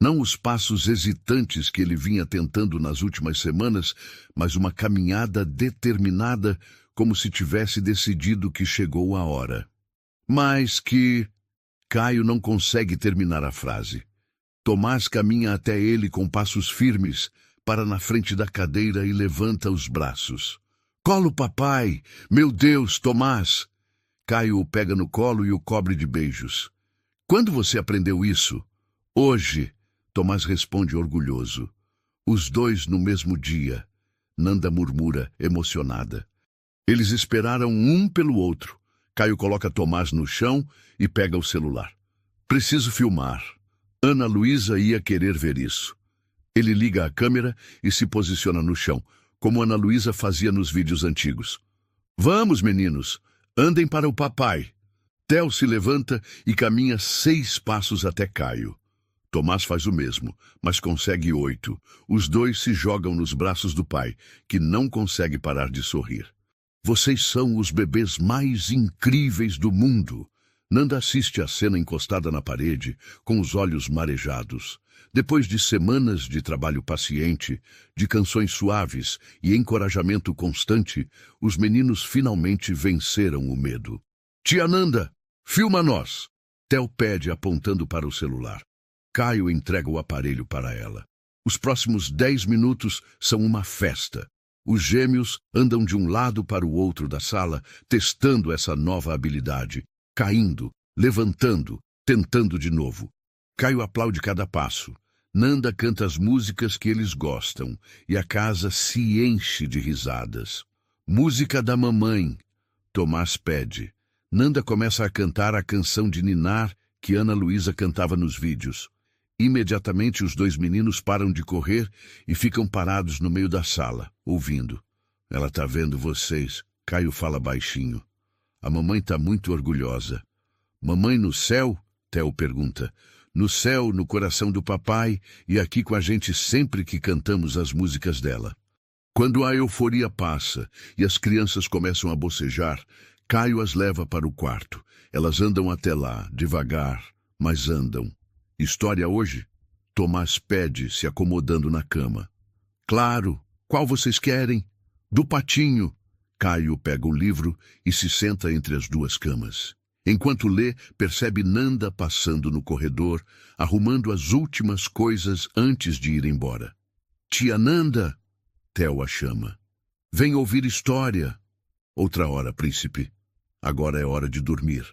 Não os passos hesitantes que ele vinha tentando nas últimas semanas, mas uma caminhada determinada, como se tivesse decidido que chegou a hora. Mas que... Caio não consegue terminar a frase. Tomás caminha até ele com passos firmes, para na frente da cadeira e levanta os braços. Colo, papai! Meu Deus, Tomás! Caio o pega no colo e o cobre de beijos. Quando você aprendeu isso? Hoje, Tomás responde orgulhoso. Os dois no mesmo dia. Nanda murmura, emocionada. Eles esperaram um pelo outro. Caio coloca Tomás no chão e pega o celular. Preciso filmar. Ana Luísa ia querer ver isso. Ele liga a câmera e se posiciona no chão, como Ana Luísa fazia nos vídeos antigos. Vamos, meninos, andem para o papai. Theo se levanta e caminha 6 passos até Caio. Tomás faz o mesmo, mas consegue 8. Os dois se jogam nos braços do pai, que não consegue parar de sorrir. Vocês são os bebês mais incríveis do mundo. Nanda assiste a cena encostada na parede, com os olhos marejados. Depois de semanas de trabalho paciente, de canções suaves e encorajamento constante, os meninos finalmente venceram o medo. Tia Nanda, filma nós! Theo pede apontando para o celular. Caio entrega o aparelho para ela. Os próximos 10 minutos são uma festa. Os gêmeos andam de um lado para o outro da sala, testando essa nova habilidade. Caindo, levantando, tentando de novo. Caio aplaude cada passo. Nanda canta as músicas que eles gostam e a casa se enche de risadas. Música da mamãe. Tomás pede. Nanda começa a cantar a canção de ninar que Ana Luísa cantava nos vídeos. Imediatamente os 2 meninos param de correr e ficam parados no meio da sala, ouvindo. Ela tá vendo vocês. Caio fala baixinho. A mamãe está muito orgulhosa. Mamãe no céu? Theo pergunta. No céu, no coração do papai e aqui com a gente sempre que cantamos as músicas dela. Quando a euforia passa e as crianças começam a bocejar, Caio as leva para o quarto. Elas andam até lá, devagar, mas andam. História hoje? Tomás pede, se acomodando na cama. Claro, qual vocês querem? Do patinho. Caio pega o livro e se senta entre as 2 camas. Enquanto lê, percebe Nanda passando no corredor, arrumando as últimas coisas antes de ir embora. Tia Nanda, Theo a chama. Vem ouvir história. Outra hora, príncipe. Agora é hora de dormir.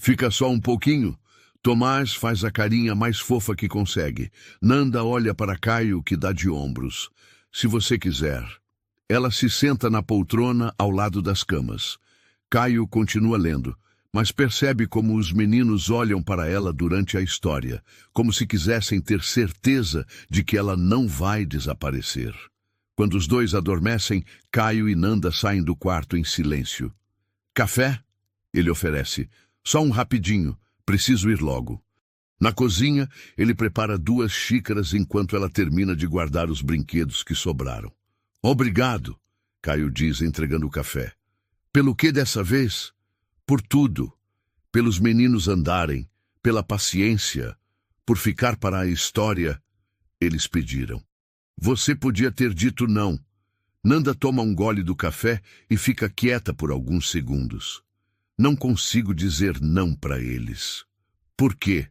Fica só um pouquinho. Tomás faz a carinha mais fofa que consegue. Nanda olha para Caio, que dá de ombros. Se você quiser. Ela se senta na poltrona ao lado das camas. Caio continua lendo, mas percebe como os meninos olham para ela durante a história, como se quisessem ter certeza de que ela não vai desaparecer. Quando os 2 adormecem, Caio e Nanda saem do quarto em silêncio. Café? Ele oferece. Só um rapidinho, preciso ir logo. Na cozinha, ele prepara 2 xícaras enquanto ela termina de guardar os brinquedos que sobraram. Obrigado, Caio diz, entregando o café. Pelo que dessa vez? Por tudo. pelos meninos andarem, pela paciência, por ficar para a história, eles pediram. Você podia ter dito não. Nanda toma um gole do café e fica quieta por alguns segundos. Não consigo dizer não para eles. Por quê?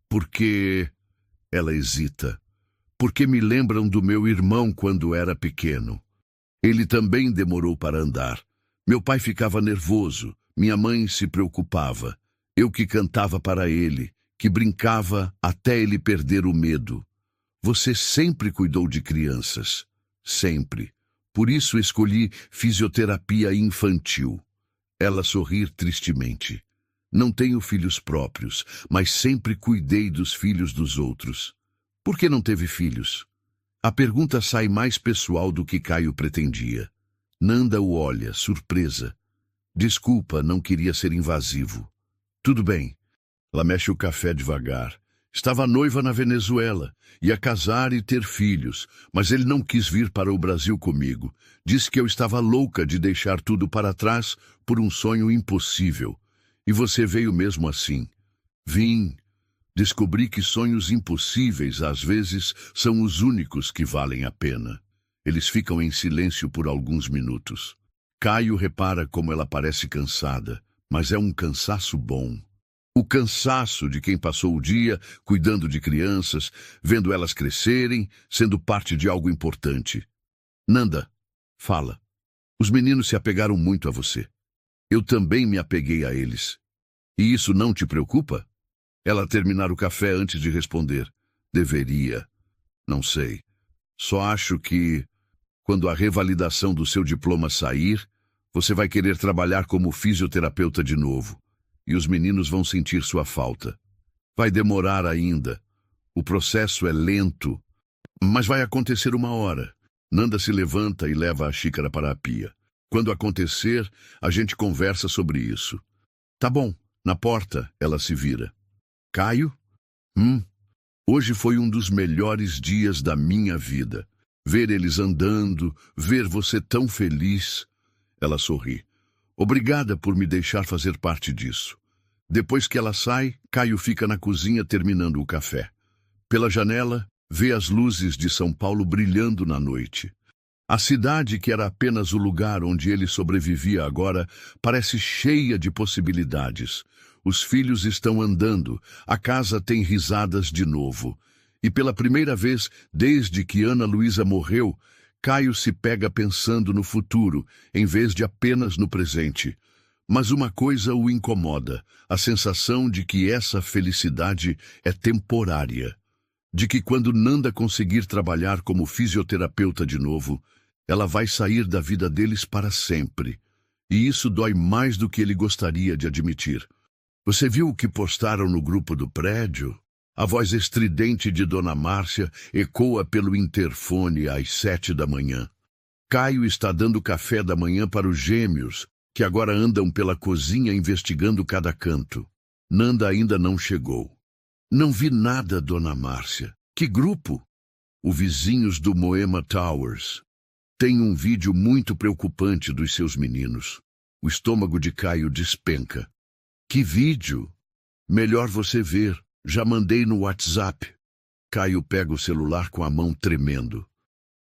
Porque... Ela hesita. Porque me lembram do meu irmão quando era pequeno. Ele também demorou para andar. Meu pai ficava nervoso, minha mãe se preocupava. Eu que cantava para ele, que brincava até ele perder o medo. Você sempre cuidou de crianças. Sempre. Por isso escolhi fisioterapia infantil. Ela sorri tristemente. Não tenho filhos próprios, mas sempre cuidei dos filhos dos outros. Por que não teve filhos? A pergunta sai mais pessoal do que Caio pretendia. Nanda o olha, surpresa. Desculpa, não queria ser invasivo. Tudo bem. Ela mexe o café devagar. Estava noiva na Venezuela, ia casar e ter filhos, mas ele não quis vir para o Brasil comigo. Disse que eu estava louca de deixar tudo para trás por um sonho impossível. E você veio mesmo assim. Vim. Descobri que sonhos impossíveis, às vezes, são os únicos que valem a pena. Eles ficam em silêncio por alguns minutos. Caio repara como ela parece cansada, mas é um cansaço bom. O cansaço de quem passou o dia cuidando de crianças, vendo elas crescerem, sendo parte de algo importante. Nanda, fala. Os meninos se apegaram muito a você. Eu também me apeguei a eles. E isso não te preocupa? Ela terminar o café antes de responder. Deveria. Não sei. Só acho que, quando a revalidação do seu diploma sair, você vai querer trabalhar como fisioterapeuta de novo. E os meninos vão sentir sua falta. Vai demorar ainda. O processo é lento, mas vai acontecer uma hora. Nanda se levanta e leva a xícara para a pia. Quando acontecer, a gente conversa sobre isso. Tá bom. Na porta, ela se vira. Caio? Hoje foi um dos melhores dias da minha vida. Ver eles andando, ver você tão feliz. Ela sorri. Obrigada por me deixar fazer parte disso. Depois que ela sai, Caio fica na cozinha terminando o café. Pela janela, vê as luzes de São Paulo brilhando na noite. A cidade, que era apenas o lugar onde ele sobrevivia agora, parece cheia de possibilidades. Os filhos estão andando, a casa tem risadas de novo. E pela primeira vez, desde que Ana Luísa morreu, Caio se pega pensando no futuro, em vez de apenas no presente. Mas uma coisa o incomoda, a sensação de que essa felicidade é temporária. De que quando Nanda conseguir trabalhar como fisioterapeuta de novo, ela vai sair da vida deles para sempre. E isso dói mais do que ele gostaria de admitir. Você viu o que postaram no grupo do prédio? A voz estridente de Dona Márcia ecoa pelo interfone às 7 da manhã. Caio está dando café da manhã para os gêmeos, que agora andam pela cozinha investigando cada canto. Nanda ainda não chegou. Não vi nada, Dona Márcia. Que grupo? O Vizinhos do Moema Towers. Tem um vídeo muito preocupante dos seus meninos. O estômago de Caio despenca. Que vídeo? Melhor você ver. Já mandei no WhatsApp. Caio pega o celular com a mão tremendo.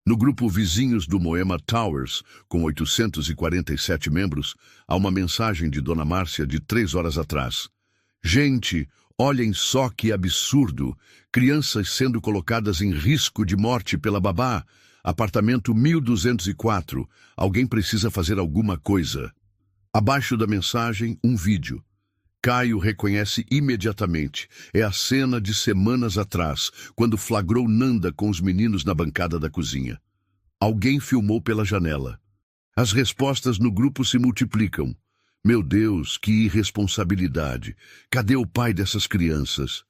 No grupo Vizinhos do Moema Towers, com 847 membros, há uma mensagem de Dona Márcia de 3 horas atrás. Gente, olhem só que absurdo. Crianças sendo colocadas em risco de morte pela babá. Apartamento 1204. Alguém precisa fazer alguma coisa. Abaixo da mensagem, um vídeo. Caio reconhece imediatamente. É a cena de semanas atrás, quando flagrou Nanda com os meninos na bancada da cozinha. Alguém filmou pela janela. As respostas no grupo se multiplicam. Meu Deus, que irresponsabilidade. Cadê o pai dessas crianças?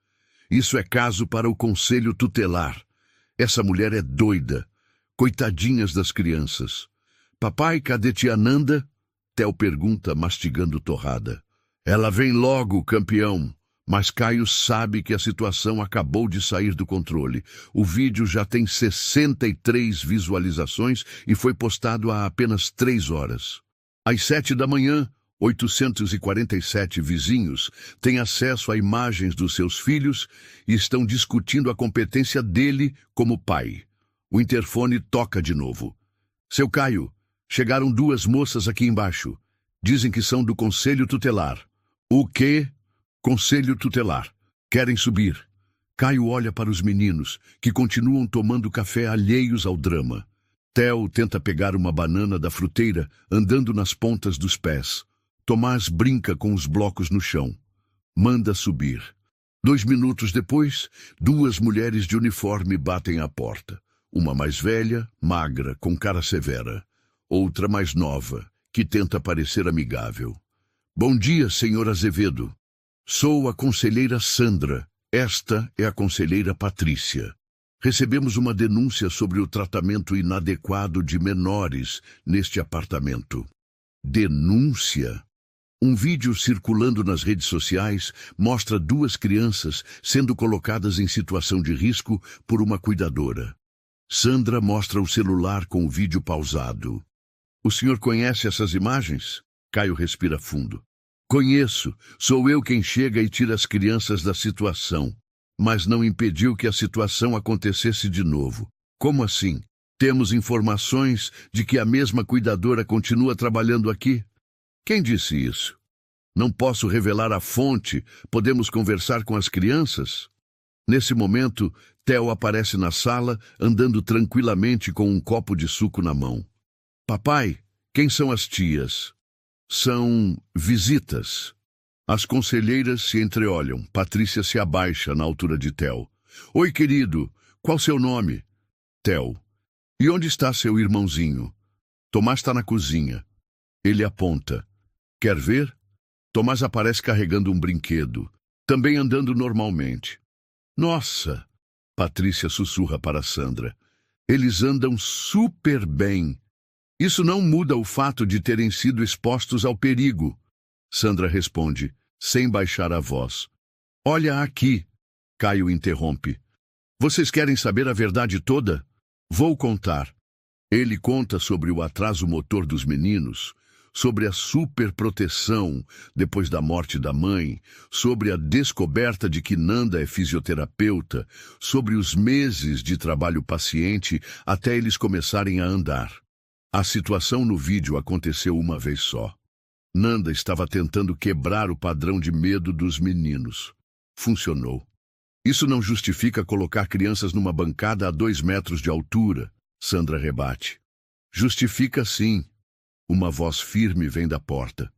Isso é caso para o conselho tutelar. Essa mulher é doida. Coitadinhas das crianças. Papai, cadê tia Nanda? Theo pergunta, mastigando torrada. Ela vem logo, campeão. Mas Caio sabe que a situação acabou de sair do controle. O vídeo já tem 63 visualizações e foi postado há apenas 3 horas. Às 7 da manhã, 847 vizinhos têm acesso a imagens dos seus filhos e estão discutindo a competência dele como pai. O interfone toca de novo. Seu Caio, chegaram 2 moças aqui embaixo. Dizem que são do Conselho Tutelar. O quê? Conselho Tutelar. Querem subir. Caio olha para os meninos, que continuam tomando café alheios ao drama. Theo tenta pegar uma banana da fruteira, andando nas pontas dos pés. Tomás brinca com os blocos no chão. Manda subir. 2 minutos depois, 2 mulheres de uniforme batem à porta. Uma mais velha, magra, com cara severa. Outra mais nova, que tenta parecer amigável. Bom dia, senhor Azevedo. Sou a conselheira Sandra. Esta é a conselheira Patrícia. Recebemos uma denúncia sobre o tratamento inadequado de menores neste apartamento. Denúncia? Um vídeo circulando nas redes sociais mostra 2 crianças sendo colocadas em situação de risco por uma cuidadora. Sandra mostra o celular com o vídeo pausado. O senhor conhece essas imagens? Caio respira fundo. Conheço. Sou eu quem chega e tira as crianças da situação. Mas não impediu que a situação acontecesse de novo. Como assim? Temos informações de que a mesma cuidadora continua trabalhando aqui? Quem disse isso? Não posso revelar a fonte. Podemos conversar com as crianças? Nesse momento, Theo aparece na sala, andando tranquilamente com um copo de suco na mão. Papai, quem são as tias? São visitas. As conselheiras se entreolham. Patrícia se abaixa na altura de Theo. Oi, querido. Qual seu nome? Theo. E onde está seu irmãozinho? Tomás está na cozinha. Ele aponta. Quer ver? Tomás aparece carregando um brinquedo, também andando normalmente. Nossa! Patrícia sussurra para Sandra. Eles andam super bem. Isso não muda o fato de terem sido expostos ao perigo. Sandra responde, sem baixar a voz. Olha aqui. Caio interrompe. Vocês querem saber a verdade toda? Vou contar. Ele conta sobre o atraso motor dos meninos, sobre a superproteção depois da morte da mãe, sobre a descoberta de que Nanda é fisioterapeuta, sobre os meses de trabalho paciente até eles começarem a andar. A situação no vídeo aconteceu uma vez só. Nanda estava tentando quebrar o padrão de medo dos meninos. Funcionou. Isso não justifica colocar crianças numa bancada a 2 metros de altura, Sandra rebate. Justifica sim. Uma voz firme vem da porta.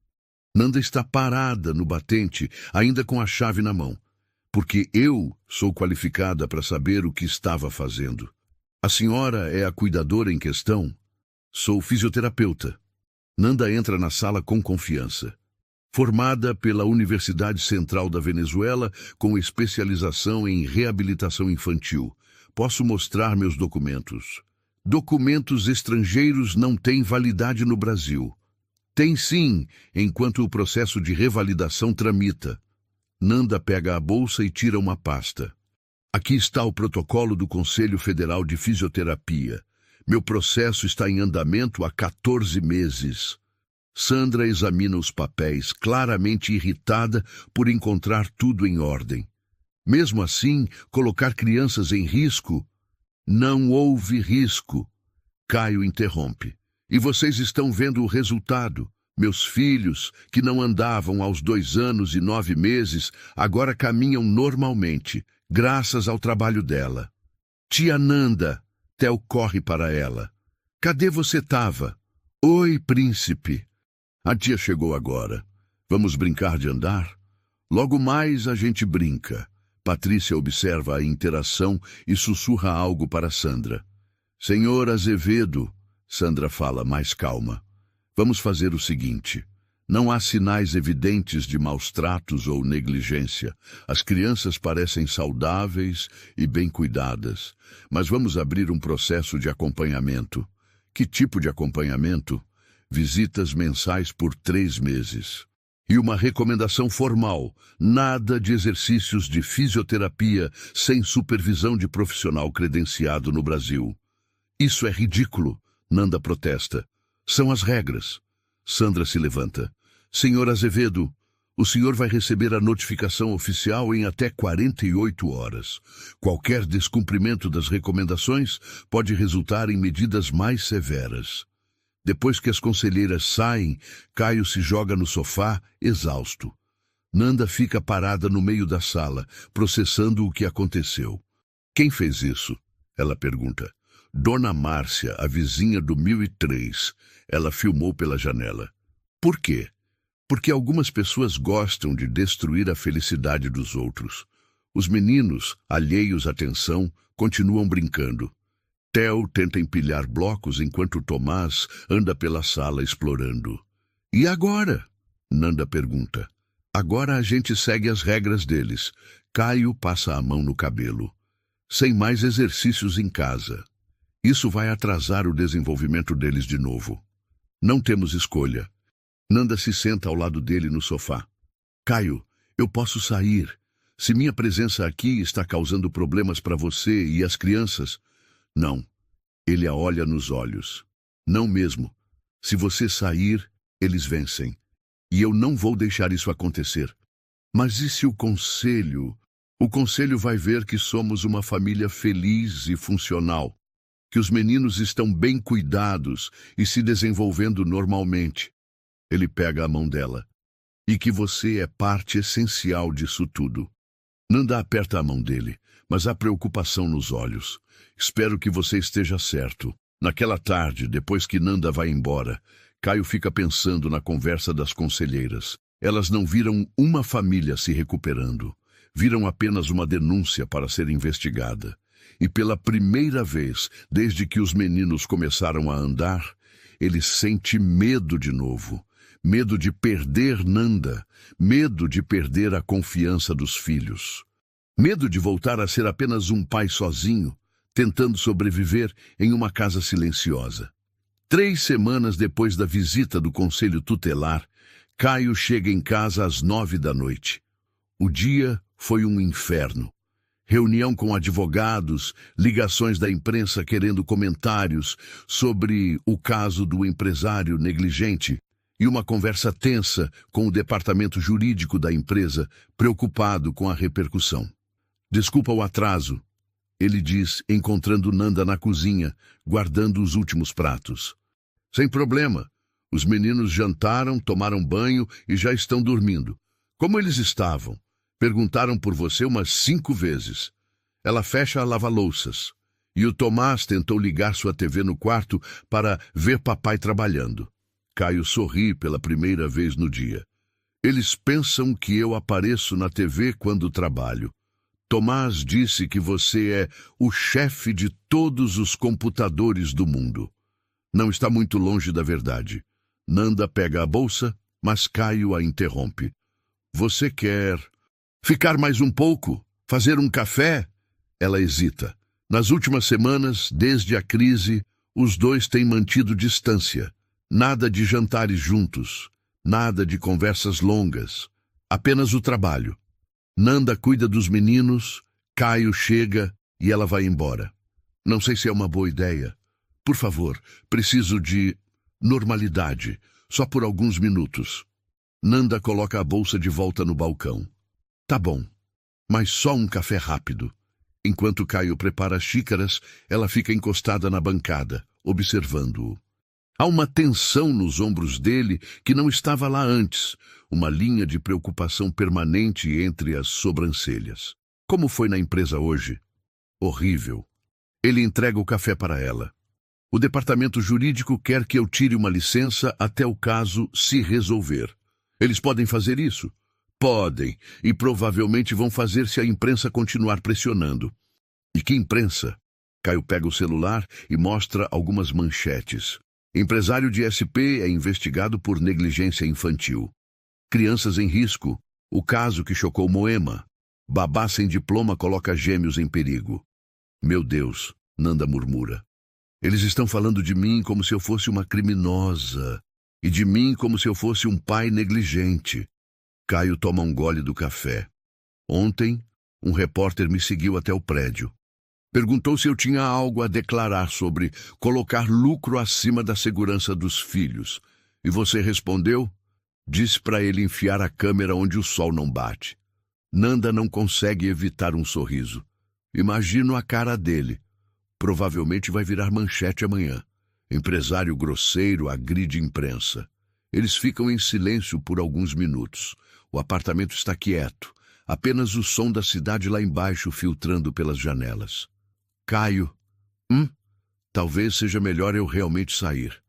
Nanda está parada no batente, ainda com a chave na mão, porque eu sou qualificada para saber o que estava fazendo. A senhora é a cuidadora em questão? Sou fisioterapeuta. Nanda entra na sala com confiança. Formada pela Universidade Central da Venezuela, com especialização em reabilitação infantil. Posso mostrar meus documentos. Documentos estrangeiros não têm validade no Brasil. Tem sim, enquanto o processo de revalidação tramita. Nanda pega a bolsa e tira uma pasta. Aqui está o protocolo do Conselho Federal de Fisioterapia. Meu processo está em andamento há 14 meses. Sandra examina os papéis, claramente irritada por encontrar tudo em ordem. Mesmo assim, colocar crianças em risco? Não houve risco. Caio interrompe. E vocês estão vendo o resultado. Meus filhos, que não andavam aos 2 anos e 9 meses, agora caminham normalmente, graças ao trabalho dela. Tia Nanda, Theo corre para ela. Cadê você tava? Oi, príncipe. A tia chegou agora. Vamos brincar de andar? Logo mais a gente brinca. Patrícia observa a interação e sussurra algo para Sandra. Senhor Azevedo, Sandra fala mais calma. Vamos fazer o seguinte. Não há sinais evidentes de maus tratos ou negligência. As crianças parecem saudáveis e bem cuidadas. Mas vamos abrir um processo de acompanhamento. Que tipo de acompanhamento? Visitas mensais por 3 meses. E uma recomendação formal, nada de exercícios de fisioterapia sem supervisão de profissional credenciado no Brasil. Isso é ridículo, Nanda protesta. São as regras. Sandra se levanta. Senhor Azevedo, o senhor vai receber a notificação oficial em até 48 horas. Qualquer descumprimento das recomendações pode resultar em medidas mais severas. Depois que as conselheiras saem, Caio se joga no sofá, exausto. Nanda fica parada no meio da sala, processando o que aconteceu. Quem fez isso? Ela pergunta. Dona Márcia, a vizinha do 1003. Ela filmou pela janela. Por quê? Porque algumas pessoas gostam de destruir a felicidade dos outros. Os meninos, alheios à atenção, continuam brincando. Theo tenta empilhar blocos enquanto Tomás anda pela sala explorando. E agora? Nanda pergunta. Agora a gente segue as regras deles. Caio passa a mão no cabelo. Sem mais exercícios em casa. Isso vai atrasar o desenvolvimento deles de novo. Não temos escolha. Nanda se senta ao lado dele no sofá. Caio, eu posso sair. Se minha presença aqui está causando problemas para você e as crianças... Não. Ele a olha nos olhos. Não mesmo. Se você sair, eles vencem. E eu não vou deixar isso acontecer. Mas e se o conselho... O conselho vai ver que somos uma família feliz e funcional. Que os meninos estão bem cuidados e se desenvolvendo normalmente. Ele pega a mão dela. E que você é parte essencial disso tudo. Nanda aperta a mão dele, mas há preocupação nos olhos. Espero que você esteja certo. Naquela tarde, depois que Nanda vai embora, Caio fica pensando na conversa das conselheiras. Elas não viram uma família se recuperando. Viram apenas uma denúncia para ser investigada. E pela primeira vez, desde que os meninos começaram a andar, ele sente medo de novo. Medo de perder Nanda. Medo de perder a confiança dos filhos. Medo de voltar a ser apenas um pai sozinho, tentando sobreviver em uma casa silenciosa. 3 semanas depois da visita do conselho tutelar, Caio chega em casa às 9 da noite. O dia foi um inferno. Reunião com advogados, ligações da imprensa querendo comentários sobre o caso do empresário negligente e uma conversa tensa com o departamento jurídico da empresa, preocupado com a repercussão. Desculpa o atraso, ele diz, encontrando Nanda na cozinha, guardando os últimos pratos. Sem problema. Os meninos jantaram, tomaram banho e já estão dormindo. Como eles estavam? Perguntaram por você umas 5 vezes. Ela fecha a lava-louças. E o Tomás tentou ligar sua TV no quarto para ver papai trabalhando. Caio sorri pela primeira vez no dia. Eles pensam que eu apareço na TV quando trabalho. Tomás disse que você é o chefe de todos os computadores do mundo. Não está muito longe da verdade. Nanda pega a bolsa, mas Caio a interrompe. Você quer ficar mais um pouco? Fazer um café? Ela hesita. Nas últimas semanas, desde a crise, os dois têm mantido distância. Nada de jantares juntos. Nada de conversas longas. Apenas o trabalho. Nanda cuida dos meninos, Caio chega e ela vai embora. Não sei se é uma boa ideia. Por favor, preciso de normalidade, só por alguns minutos. Nanda coloca a bolsa de volta no balcão. Tá bom, mas só um café rápido. Enquanto Caio prepara as xícaras, ela fica encostada na bancada, observando-o. Há uma tensão nos ombros dele que não estava lá antes, uma linha de preocupação permanente entre as sobrancelhas. Como foi na empresa hoje? Horrível. Ele entrega o café para ela. O departamento jurídico quer que eu tire uma licença até o caso se resolver. Eles podem fazer isso? Podem, e provavelmente vão fazer se a imprensa continuar pressionando. E que imprensa? Caio pega o celular e mostra algumas manchetes. Empresário de SP é investigado por negligência infantil. Crianças em risco. O caso que chocou Moema. Babá sem diploma coloca gêmeos em perigo. Meu Deus, Nanda murmura. Eles estão falando de mim como se eu fosse uma criminosa. E de mim como se eu fosse um pai negligente. Caio toma um gole do café. Ontem, um repórter me seguiu até o prédio. Perguntou se eu tinha algo a declarar sobre colocar lucro acima da segurança dos filhos. E você respondeu? Diz para ele enfiar a câmera onde o sol não bate. Nanda não consegue evitar um sorriso. Imagino a cara dele. Provavelmente vai virar manchete amanhã. Empresário grosseiro agride imprensa. Eles ficam em silêncio por alguns minutos. O apartamento está quieto. Apenas o som da cidade lá embaixo filtrando pelas janelas. Caio. Talvez seja melhor eu realmente sair.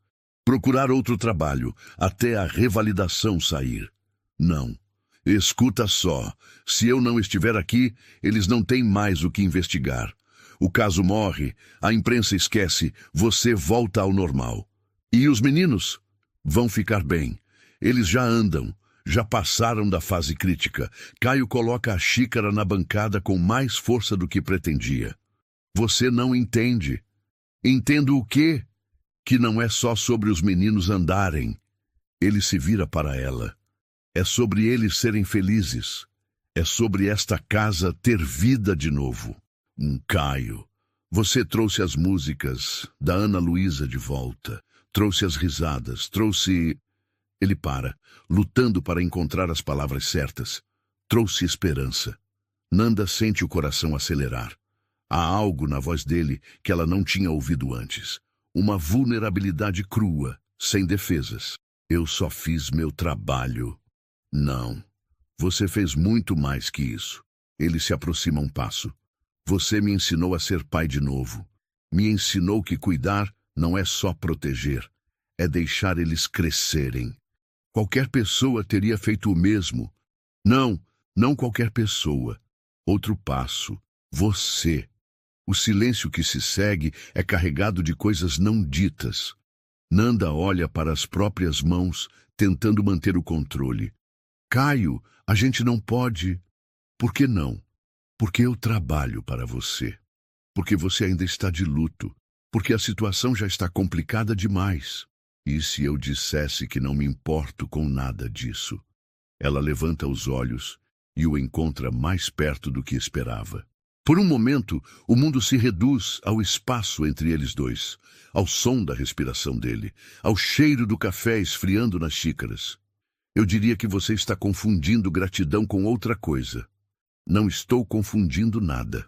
Procurar outro trabalho, até a revalidação sair. Não. Escuta só. Se eu não estiver aqui, eles não têm mais o que investigar. O caso morre, a imprensa esquece, você volta ao normal. E os meninos? Vão ficar bem. Eles já andam, já passaram da fase crítica. Caio coloca a xícara na bancada com mais força do que pretendia. Você não entende. Entendo o quê? Que não é só sobre os meninos andarem. Ele se vira para ela. É sobre eles serem felizes. É sobre esta casa ter vida de novo. Caio, você trouxe as músicas da Ana Luísa de volta. Trouxe as risadas, trouxe... Ele para, lutando para encontrar as palavras certas. Trouxe esperança. Nanda sente o coração acelerar. Há algo na voz dele que ela não tinha ouvido antes. Uma vulnerabilidade crua, sem defesas. Eu só fiz meu trabalho. Não. Você fez muito mais que isso. Ele se aproxima um passo. Você me ensinou a ser pai de novo. Me ensinou que cuidar não é só proteger. É deixar eles crescerem. Qualquer pessoa teria feito o mesmo. Não qualquer pessoa. Outro passo. Você. O silêncio que se segue é carregado de coisas não ditas. Nanda olha para as próprias mãos, tentando manter o controle. Caio, a gente não pode... Por que não? Porque eu trabalho para você. Porque você ainda está de luto. Porque a situação já está complicada demais. E se eu dissesse que não me importo com nada disso? Ela levanta os olhos e o encontra mais perto do que esperava. Por um momento, o mundo se reduz ao espaço entre eles dois, ao som da respiração dele, ao cheiro do café esfriando nas xícaras. Eu diria que você está confundindo gratidão com outra coisa. Não estou confundindo nada.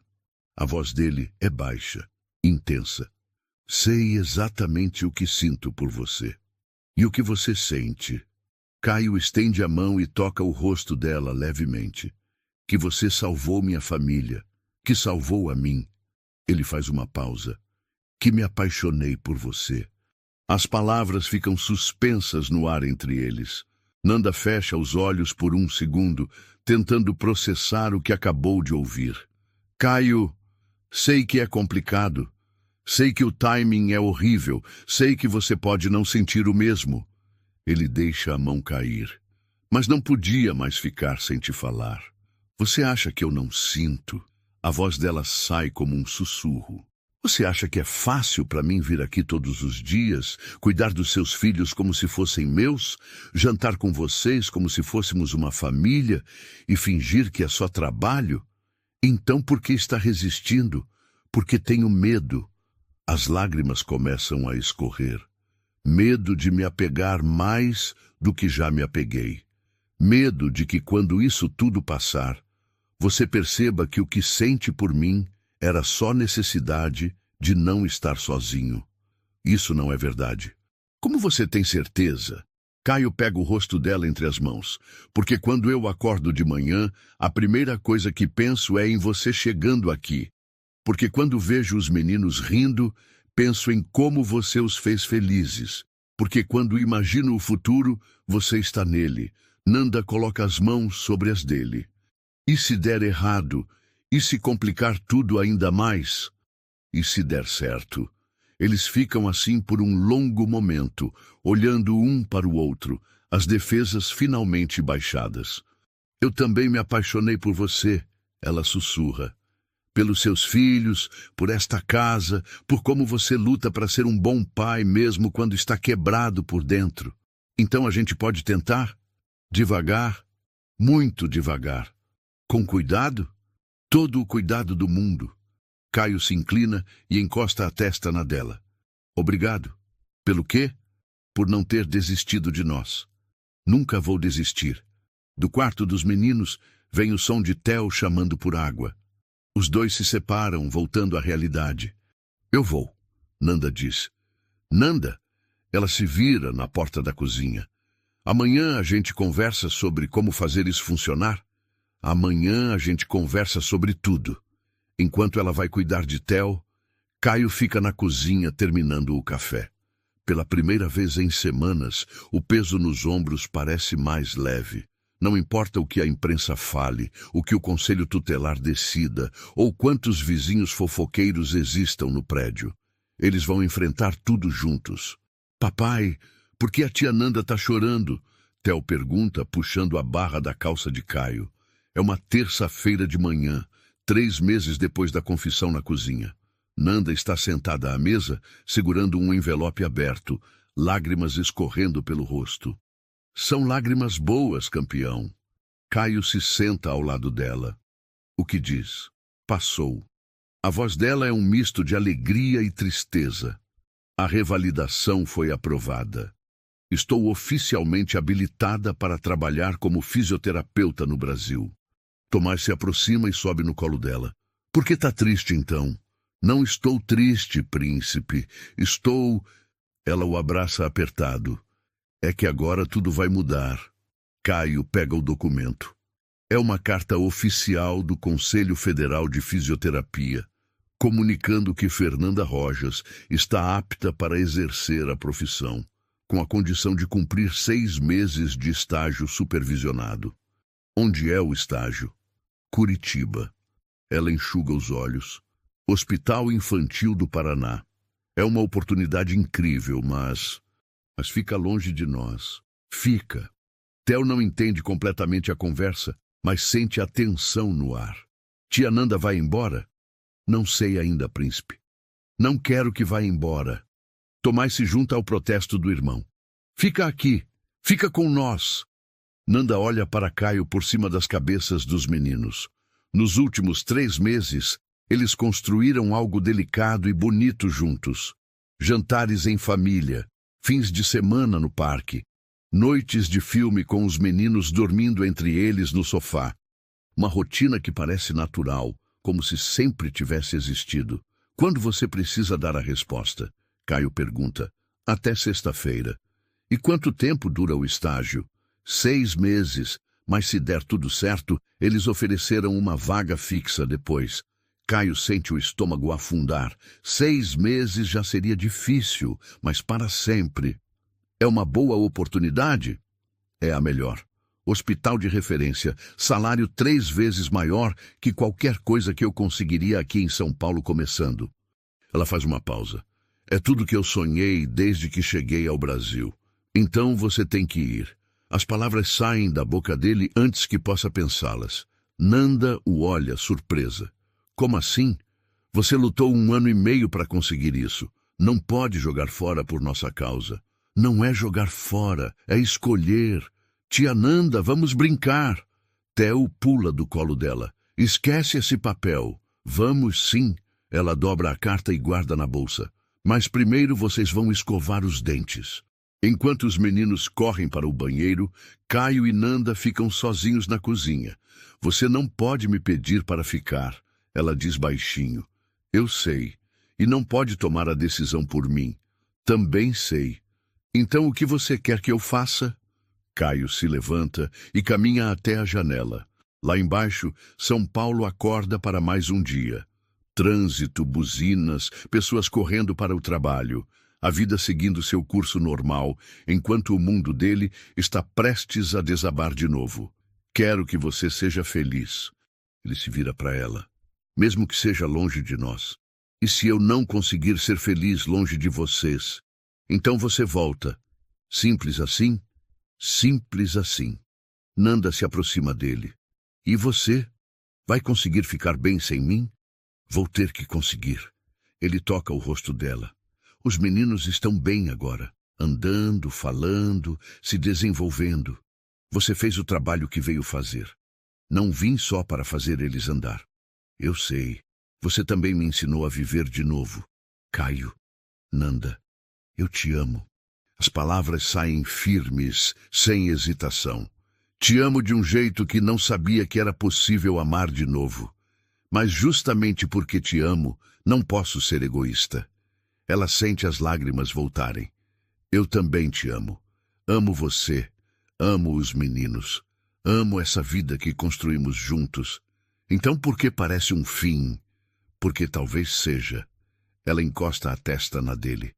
A voz dele é baixa, intensa. Sei exatamente o que sinto por você. E o que você sente? Caio estende a mão e toca o rosto dela levemente. Que você salvou minha família. Que salvou a mim. Ele faz uma pausa. Que me apaixonei por você. As palavras ficam suspensas no ar entre eles. Nanda fecha os olhos por um segundo, tentando processar o que acabou de ouvir. Caio, sei que é complicado. Sei que o timing é horrível. Sei que você pode não sentir o mesmo. Ele deixa a mão cair. Mas não podia mais ficar sem te falar. Você acha que eu não sinto? A voz dela sai como um sussurro. Você acha que é fácil para mim vir aqui todos os dias, cuidar dos seus filhos como se fossem meus, jantar com vocês como se fôssemos uma família e fingir que é só trabalho? Então por que está resistindo? Porque tenho medo. As lágrimas começam a escorrer. Medo de me apegar mais do que já me apeguei. Medo de que quando isso tudo passar, você perceba que o que sente por mim era só necessidade de não estar sozinho. Isso não é verdade. Como você tem certeza? Caio pega o rosto dela entre as mãos, porque quando eu acordo de manhã, a primeira coisa que penso é em você chegando aqui. Porque quando vejo os meninos rindo, penso em como você os fez felizes. Porque quando imagino o futuro, você está nele. Nanda coloca as mãos sobre as dele. E se der errado? E se complicar tudo ainda mais? E se der certo? Eles ficam assim por um longo momento, olhando um para o outro, as defesas finalmente baixadas. Eu também me apaixonei por você, ela sussurra. Pelos seus filhos, por esta casa, por como você luta para ser um bom pai mesmo quando está quebrado por dentro. Então a gente pode tentar? Devagar, muito devagar. Com cuidado? Todo o cuidado do mundo. Caio se inclina e encosta a testa na dela. Obrigado. Pelo quê? Por não ter desistido de nós. Nunca vou desistir. Do quarto dos meninos, vem o som de Theo chamando por água. Os dois se separam, voltando à realidade. Eu vou, Nanda diz. Nanda? Ela se vira na porta da cozinha. Amanhã a gente conversa sobre como fazer isso funcionar? Amanhã a gente conversa sobre tudo. Enquanto ela vai cuidar de Theo, Caio fica na cozinha terminando o café. Pela primeira vez em semanas, o peso nos ombros parece mais leve. Não importa o que a imprensa fale, o que o conselho tutelar decida, ou quantos vizinhos fofoqueiros existam no prédio. Eles vão enfrentar tudo juntos. Papai, por que a tia Nanda está chorando? Theo pergunta, puxando a barra da calça de Caio. É uma terça-feira de manhã, 3 meses depois da confissão na cozinha. Nanda está sentada à mesa, segurando um envelope aberto, lágrimas escorrendo pelo rosto. São lágrimas boas, campeão. Caio se senta ao lado dela. O que diz? Passou. A voz dela é um misto de alegria e tristeza. A revalidação foi aprovada. Estou oficialmente habilitada para trabalhar como fisioterapeuta no Brasil. Tomás se aproxima e sobe no colo dela. Por que tá triste, então? Não estou triste, príncipe. Estou... Ela o abraça apertado. É que agora tudo vai mudar. Caio pega o documento. É uma carta oficial do Conselho Federal de Fisioterapia, comunicando que Fernanda Rojas está apta para exercer a profissão, com a condição de cumprir 6 meses de estágio supervisionado. Onde é o estágio? Curitiba. Ela enxuga os olhos. Hospital Infantil do Paraná. É uma oportunidade incrível, mas fica longe de nós. Fica. Theo não entende completamente a conversa, mas sente a tensão no ar. Tia Nanda vai embora? Não sei ainda, príncipe. Não quero que vá embora. Tomás se junta ao protesto do irmão. Fica aqui. Fica com nós. Nanda olha para Caio por cima das cabeças dos meninos. Nos últimos 3 meses, eles construíram algo delicado e bonito juntos. Jantares em família, fins de semana no parque, noites de filme com os meninos dormindo entre eles no sofá. Uma rotina que parece natural, como se sempre tivesse existido. Quando você precisa dar a resposta? Caio pergunta. Até sexta-feira. E quanto tempo dura o estágio? 6 meses, mas se der tudo certo, eles ofereceram uma vaga fixa depois. Caio sente o estômago afundar. 6 meses já seria difícil, mas para sempre. É uma boa oportunidade? É a melhor. Hospital de referência, salário 3 vezes maior que qualquer coisa que eu conseguiria aqui em São Paulo começando. Ela faz uma pausa. É tudo que eu sonhei desde que cheguei ao Brasil. Então você tem que ir. As palavras saem da boca dele antes que possa pensá-las. Nanda o olha, surpresa. Como assim? Você lutou 1 ano e meio para conseguir isso. Não pode jogar fora por nossa causa. Não é jogar fora, é escolher. Tia Nanda, vamos brincar. Theo pula do colo dela. Esquece esse papel. Vamos sim. Ela dobra a carta e guarda na bolsa. Mas primeiro vocês vão escovar os dentes. Enquanto os meninos correm para o banheiro, Caio e Nanda ficam sozinhos na cozinha. Você não pode me pedir para ficar, ela diz baixinho. Eu sei. E não pode tomar a decisão por mim. Também sei. Então o que você quer que eu faça? Caio se levanta e caminha até a janela. Lá embaixo, São Paulo acorda para mais um dia. Trânsito, buzinas, pessoas correndo para o trabalho. A vida seguindo seu curso normal, enquanto o mundo dele está prestes a desabar de novo. Quero que você seja feliz. Ele se vira para ela. Mesmo que seja longe de nós. E se eu não conseguir ser feliz longe de vocês? Então você volta. Simples assim? Simples assim. Nanda se aproxima dele. E você? Vai conseguir ficar bem sem mim? Vou ter que conseguir. Ele toca o rosto dela. Os meninos estão bem agora, andando, falando, se desenvolvendo. Você fez o trabalho que veio fazer. Não vim só para fazer eles andar. Eu sei. Você também me ensinou a viver de novo. Caio, Nanda, eu te amo. As palavras saem firmes, sem hesitação. Te amo de um jeito que não sabia que era possível amar de novo. Mas justamente porque te amo, não posso ser egoísta. Ela sente as lágrimas voltarem. Eu também te amo. Amo você. Amo os meninos. Amo essa vida que construímos juntos. Então por que parece um fim? Porque talvez seja. Ela encosta a testa na dele.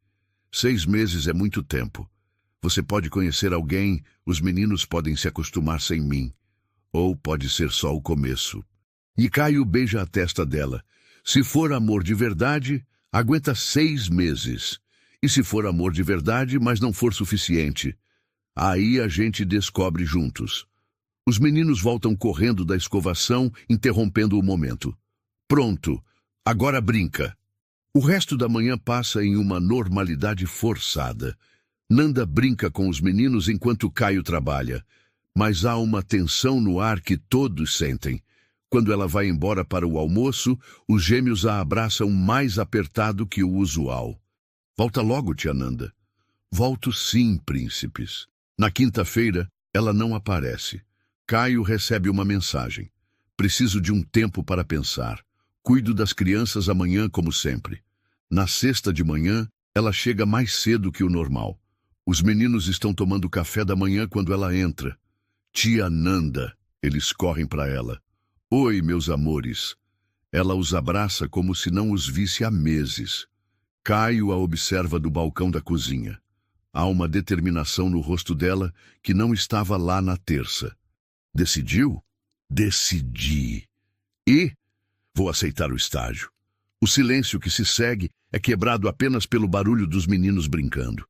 6 meses é muito tempo. Você pode conhecer alguém, os meninos podem se acostumar sem mim. Ou pode ser só o começo. E Caio beija a testa dela. Se for amor de verdade, aguenta 6 meses. E se for amor de verdade, mas não for suficiente, aí a gente descobre juntos. Os meninos voltam correndo da escovação, interrompendo o momento. Pronto, agora brinca. O resto da manhã passa em uma normalidade forçada. Nanda brinca com os meninos enquanto Caio trabalha, mas há uma tensão no ar que todos sentem. Quando ela vai embora para o almoço, os gêmeos a abraçam mais apertado que o usual. Volta logo, tia Nanda. Volto sim, príncipes. Na quinta-feira, ela não aparece. Caio recebe uma mensagem. Preciso de um tempo para pensar. Cuido das crianças amanhã como sempre. Na sexta de manhã, ela chega mais cedo que o normal. Os meninos estão tomando café da manhã quando ela entra. Tia Nanda, eles correm para ela. Oi, meus amores. Ela os abraça como se não os visse há meses. Caio a observa do balcão da cozinha. Há uma determinação no rosto dela que não estava lá na terça. Decidiu? Decidi. E vou aceitar o estágio. O silêncio que se segue é quebrado apenas pelo barulho dos meninos brincando.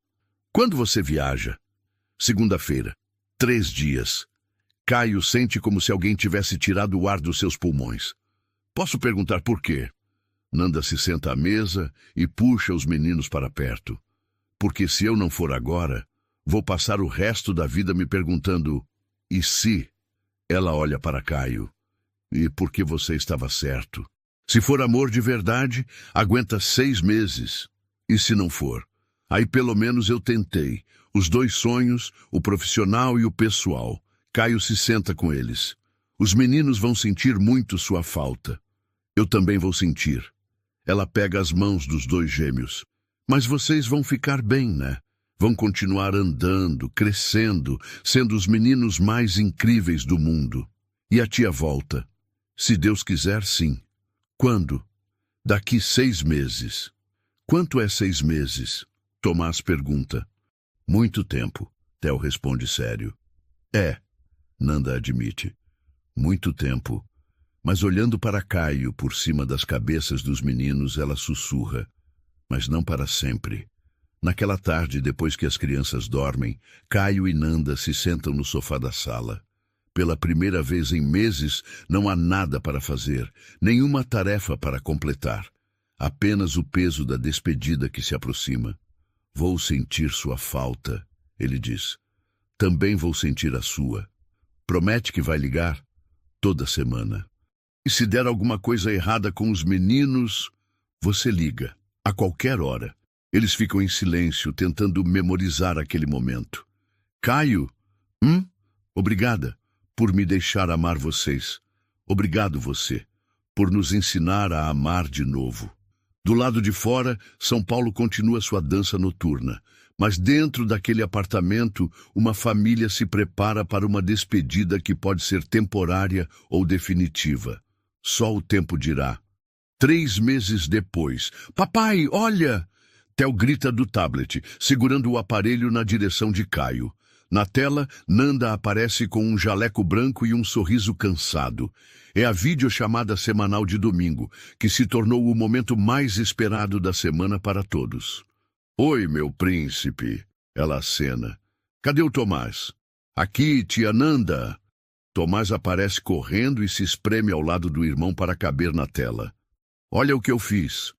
Quando você viaja? Segunda-feira. 3 dias. Caio sente como se alguém tivesse tirado o ar dos seus pulmões. Posso perguntar por quê? Nanda se senta à mesa e puxa os meninos para perto. Porque se eu não for agora, vou passar o resto da vida me perguntando, e se? Ela olha para Caio. E porque você estava certo. Se for amor de verdade, aguenta 6 meses. E se não for? Aí pelo menos eu tentei. Os 2 sonhos, o profissional e o pessoal. Caio se senta com eles. Os meninos vão sentir muito sua falta. Eu também vou sentir. Ela pega as mãos dos 2 gêmeos. Mas vocês vão ficar bem, né? Vão continuar andando, crescendo, sendo os meninos mais incríveis do mundo. E a tia volta. Se Deus quiser, sim. Quando? Daqui 6 meses. Quanto é 6 meses? Tomás pergunta. Muito tempo, Theo responde sério. É, Nanda admite. Muito tempo. Mas olhando para Caio por cima das cabeças dos meninos, ela sussurra. Mas não para sempre. Naquela tarde, depois que as crianças dormem, Caio e Nanda se sentam no sofá da sala. Pela primeira vez em meses, não há nada para fazer, nenhuma tarefa para completar. Apenas o peso da despedida que se aproxima. Vou sentir sua falta, ele diz. Também vou sentir a sua. Promete que vai ligar? Toda semana. E se der alguma coisa errada com os meninos, você liga, a qualquer hora. Eles ficam em silêncio, tentando memorizar aquele momento. Caio? Obrigada por me deixar amar vocês. Obrigado você, por nos ensinar a amar de novo. Do lado de fora, São Paulo continua sua dança noturna. Mas dentro daquele apartamento, uma família se prepara para uma despedida que pode ser temporária ou definitiva. Só o tempo dirá. 3 meses depois. Papai, olha! Theo grita do tablet, segurando o aparelho na direção de Caio. Na tela, Nanda aparece com um jaleco branco e um sorriso cansado. É a videochamada semanal de domingo, que se tornou o momento mais esperado da semana para todos. Oi, meu príncipe, ela acena. Cadê o Tomás? Aqui, tia Nanda. Tomás aparece correndo e se espreme ao lado do irmão para caber na tela. Olha o que eu fiz.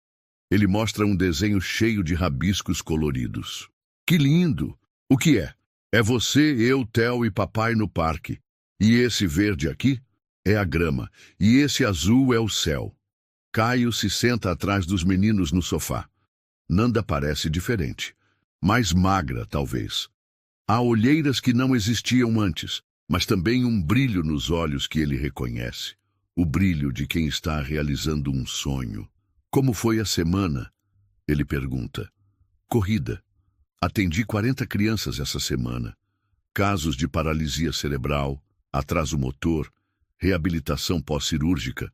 Ele mostra um desenho cheio de rabiscos coloridos. Que lindo! O que é? É você, eu, Theo e papai no parque. E esse verde aqui é a grama. E esse azul é o céu. Caio se senta atrás dos meninos no sofá. Nanda parece diferente. mais magra, talvez. Há olheiras que não existiam antes, mas também um brilho nos olhos que ele reconhece. O brilho de quem está realizando um sonho. Como foi a semana? Ele pergunta. Corrida. Atendi 40 crianças essa semana. Casos de paralisia cerebral, atraso motor, reabilitação pós-cirúrgica.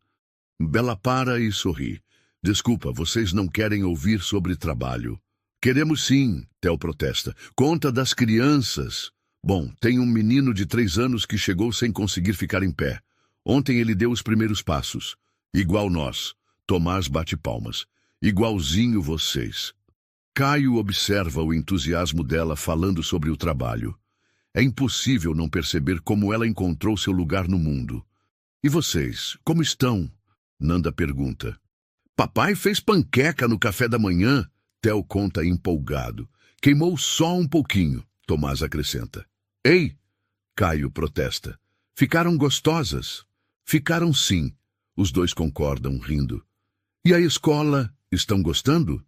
Bela para e sorri. Desculpa, vocês não querem ouvir sobre trabalho. Queremos sim, Theo protesta. Conta das crianças. Bom, tem um menino de 3 anos que chegou sem conseguir ficar em pé. Ontem ele deu os primeiros passos. Igual nós. Tomás bate palmas. Igualzinho vocês. Caio observa o entusiasmo dela falando sobre o trabalho. É impossível não perceber como ela encontrou seu lugar no mundo. E vocês, como estão? Nanda pergunta. Papai fez panqueca no café da manhã. Theo conta empolgado. Queimou só um pouquinho, Tomás acrescenta. Ei! Caio protesta. Ficaram gostosas? Ficaram sim. Os dois concordam, rindo. E a escola? Estão gostando?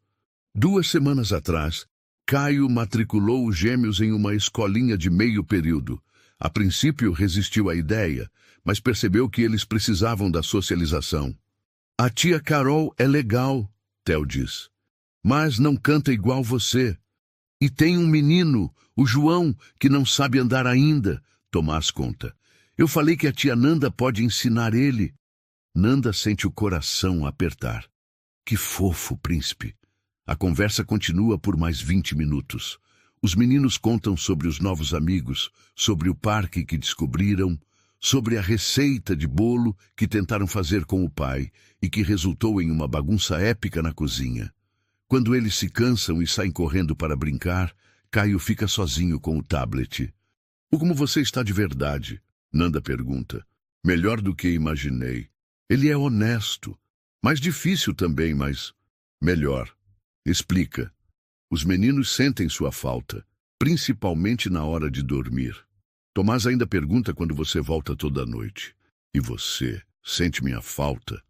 2 semanas atrás, Caio matriculou os gêmeos em uma escolinha de meio período. A princípio resistiu à ideia, mas percebeu que eles precisavam da socialização. A tia Carol é legal, Theo diz. Mas não canta igual você. E tem um menino, o João, que não sabe andar ainda, Tomás conta. Eu falei que a tia Nanda pode ensinar ele. Nanda sente o coração apertar. Que fofo, príncipe. A conversa continua por mais 20 minutos. Os meninos contam sobre os novos amigos, sobre o parque que descobriram, sobre a receita de bolo que tentaram fazer com o pai e que resultou em uma bagunça épica na cozinha. Quando eles se cansam e saem correndo para brincar, Caio fica sozinho com o tablet. Como você está de verdade? Nanda pergunta. Melhor do que imaginei. Ele é honesto. Mais difícil também, mas melhor. Explica. Os meninos sentem sua falta, principalmente na hora de dormir. Tomás ainda pergunta quando você volta toda noite. E você sente minha falta?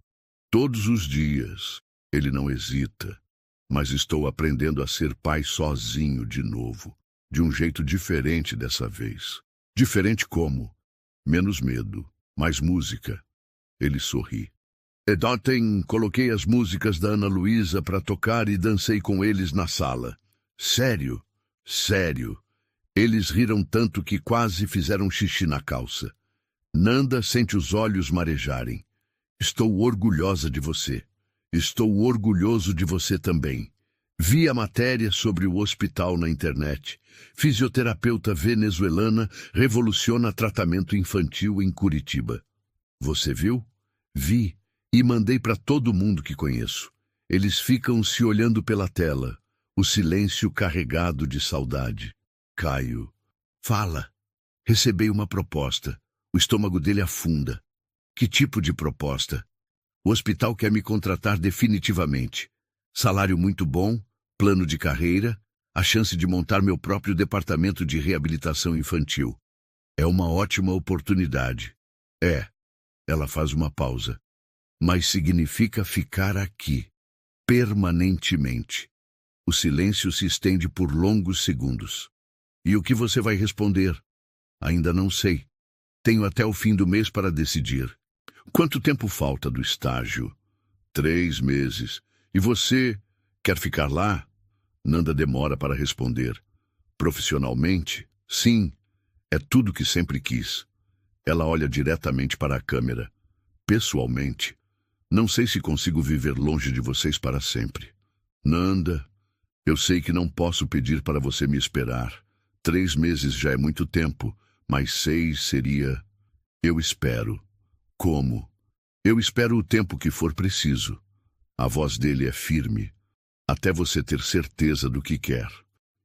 Todos os dias. Ele não hesita. Mas estou aprendendo a ser pai sozinho de novo. De um jeito diferente dessa vez. Diferente como? Menos medo, mais música. Ele sorri. Ontem coloquei as músicas da Ana Luísa para tocar e dancei com eles na sala. Sério? Sério. Eles riram tanto que quase fizeram xixi na calça. Nanda sente os olhos marejarem. Estou orgulhosa de você. Estou orgulhoso de você também. Vi a matéria sobre o hospital na internet. Fisioterapeuta venezuelana revoluciona tratamento infantil em Curitiba. Você viu? Vi. E mandei para todo mundo que conheço. Eles ficam se olhando pela tela. O silêncio carregado de saudade. Caio. Fala. Recebi uma proposta. O estômago dele afunda. Que tipo de proposta? O hospital quer me contratar definitivamente. Salário muito bom, plano de carreira, a chance de montar meu próprio departamento de reabilitação infantil. É uma ótima oportunidade. É. Ela faz uma pausa. Mas significa ficar aqui, permanentemente. O silêncio se estende por longos segundos. E o que você vai responder? Ainda não sei. Tenho até o fim do mês para decidir. Quanto tempo falta do estágio? 3 meses. E você quer ficar lá? Nanda demora para responder. Profissionalmente? Sim. É tudo que sempre quis. Ela olha diretamente para a câmera. Pessoalmente, não sei se consigo viver longe de vocês para sempre. Nanda, eu sei que não posso pedir para você me esperar. 3 meses já é muito tempo, mas 6 seria... Eu espero. Como? Eu espero o tempo que for preciso. A voz dele é firme, até você ter certeza do que quer.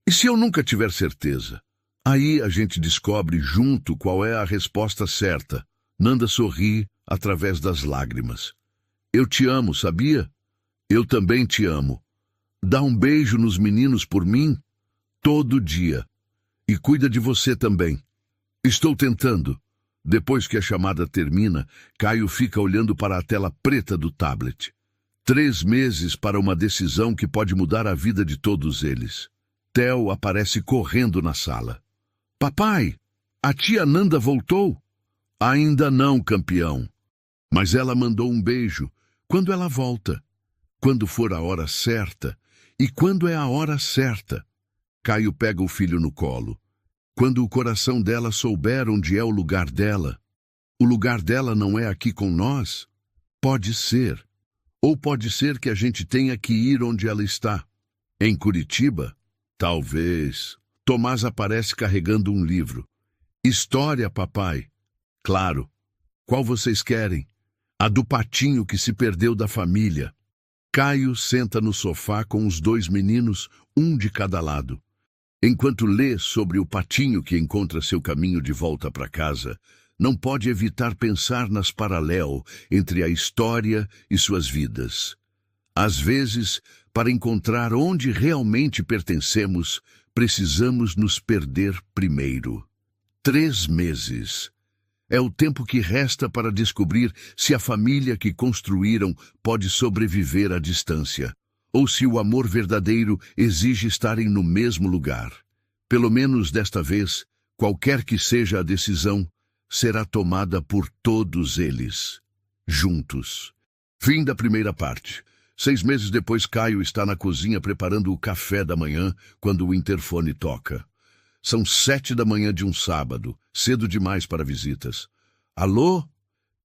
E se eu nunca tiver certeza? Aí a gente descobre junto qual é a resposta certa. Nanda sorri através das lágrimas. Eu te amo, sabia? Eu também te amo. Dá um beijo nos meninos por mim? Todo dia. E cuida de você também. Estou tentando. Depois que a chamada termina, Caio fica olhando para a tela preta do tablet. 3 meses para uma decisão que pode mudar a vida de todos eles. Theo aparece correndo na sala. Papai, a tia Nanda voltou? Ainda não, campeão. Mas ela mandou um beijo. Quando ela volta? Quando for a hora certa. E quando é a hora certa? Caio pega o filho no colo. Quando o coração dela souber onde é o lugar dela. O lugar dela não é aqui com nós? Pode ser. Ou pode ser que a gente tenha que ir onde ela está. Em Curitiba? Talvez. Tomás aparece carregando um livro. História, papai. Claro. Qual vocês querem? A do patinho que se perdeu da família. Caio senta no sofá com os dois meninos, um de cada lado. Enquanto lê sobre o patinho que encontra seu caminho de volta para casa, não pode evitar pensar nas paralelos entre a história e suas vidas. Às vezes, para encontrar onde realmente pertencemos, precisamos nos perder primeiro. 3 meses. É o tempo que resta para descobrir se a família que construíram pode sobreviver à distância, ou se o amor verdadeiro exige estarem no mesmo lugar. Pelo menos desta vez, qualquer que seja a decisão, será tomada por todos eles, juntos. Fim da primeira parte. 6 meses depois, Caio está na cozinha preparando o café da manhã quando o interfone toca. São 7 da manhã de um sábado, cedo demais para visitas. Alô?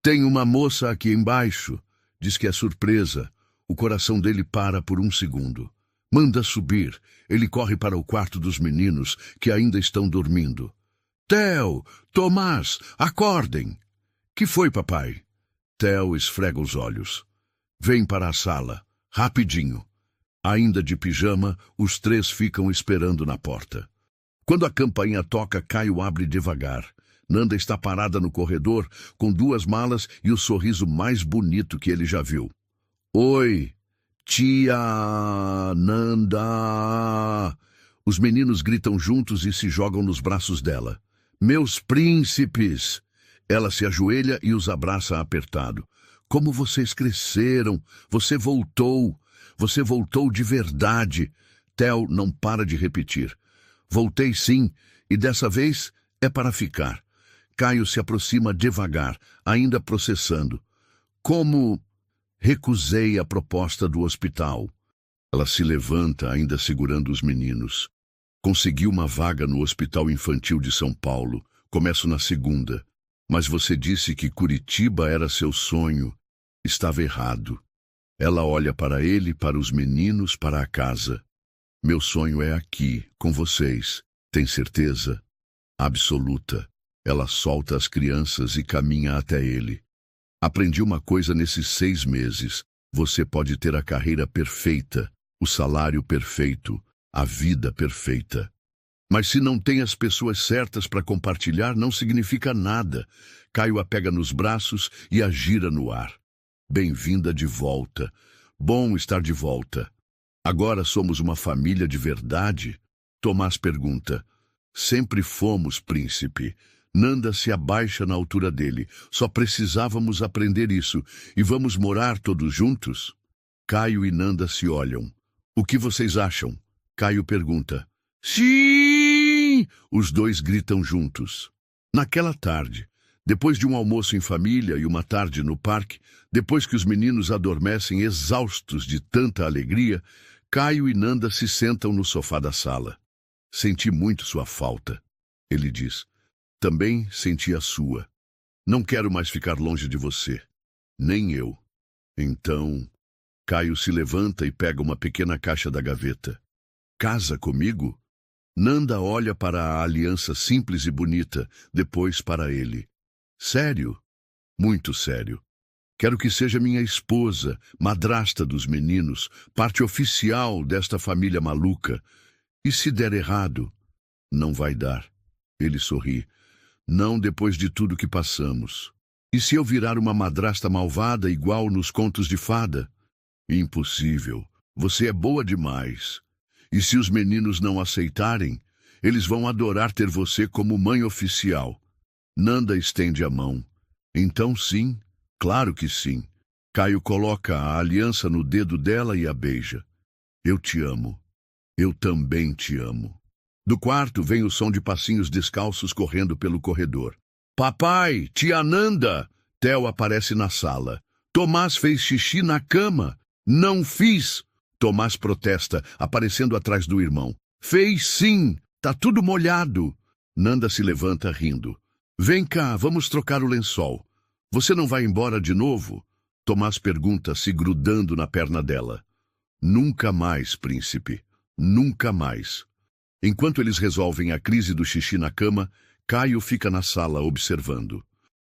Tem uma moça aqui embaixo. Diz que é surpresa. O coração dele para por um segundo. Manda subir. Ele corre para o quarto dos meninos, que ainda estão dormindo. Theo, Tomás, acordem! Que foi, papai? Theo esfrega os olhos. Vem para a sala, rapidinho. Ainda de pijama, os 3 ficam esperando na porta. Quando a campainha toca, Caio abre devagar. Nanda está parada no corredor, com 2 malas e o sorriso mais bonito que ele já viu. Oi, tia Nanda! Os meninos gritam juntos e se jogam nos braços dela. Meus príncipes! Ela se ajoelha e os abraça apertado. Como vocês cresceram! Você voltou! Você voltou de verdade! Theo não para de repetir. Voltei sim, e dessa vez é para ficar. Caio se aproxima devagar, ainda processando. Como recusei a proposta do hospital? Ela se levanta, ainda segurando os meninos. Consegui uma vaga no Hospital Infantil de São Paulo. Começo na segunda. Mas você disse que Curitiba era seu sonho. Estava errado. Ela olha para ele, para os meninos, para a casa. Meu sonho é aqui, com vocês. Tem certeza? Absoluta. Ela solta as crianças e caminha até ele. Aprendi uma coisa nesses 6 meses. Você pode ter a carreira perfeita, o salário perfeito, a vida perfeita. Mas se não tem as pessoas certas para compartilhar, não significa nada. Caio a pega nos braços e a gira no ar. Bem-vinda de volta. Bom estar de volta. Agora somos uma família de verdade? Tomás pergunta. Sempre fomos, príncipe. Nanda se abaixa na altura dele. Só precisávamos aprender isso. E vamos morar todos juntos? Caio e Nanda se olham. O que vocês acham? Caio pergunta. Sim! Os 2 gritam juntos. Naquela tarde, depois de um almoço em família e uma tarde no parque, depois que os meninos adormecem exaustos de tanta alegria, Caio e Nanda se sentam no sofá da sala. Senti muito sua falta, ele diz. Também senti a sua. Não quero mais ficar longe de você. Nem eu. Então, Caio se levanta e pega uma pequena caixa da gaveta. Casa comigo? Nanda olha para a aliança simples e bonita, depois para ele. Sério? Muito sério. Quero que seja minha esposa, madrasta dos meninos, parte oficial desta família maluca. E se der errado? Não vai dar. Ele sorri. Não depois de tudo que passamos. E se eu virar uma madrasta malvada igual nos contos de fada? Impossível. Você é boa demais. E se os meninos não aceitarem, eles vão adorar ter você como mãe oficial. Nanda estende a mão. Então sim, claro que sim. Caio coloca a aliança no dedo dela e a beija. Eu te amo. Eu também te amo. Do quarto vem o som de passinhos descalços correndo pelo corredor. Papai, tia Nanda! Theo aparece na sala. Tomás fez xixi na cama. Não fiz! Tomás protesta, aparecendo atrás do irmão. Fez sim! Tá tudo molhado! Nanda se levanta rindo. Vem cá, vamos trocar o lençol. Você não vai embora de novo? Tomás pergunta, se grudando na perna dela. Nunca mais, príncipe. Nunca mais. Enquanto eles resolvem a crise do xixi na cama, Caio fica na sala observando.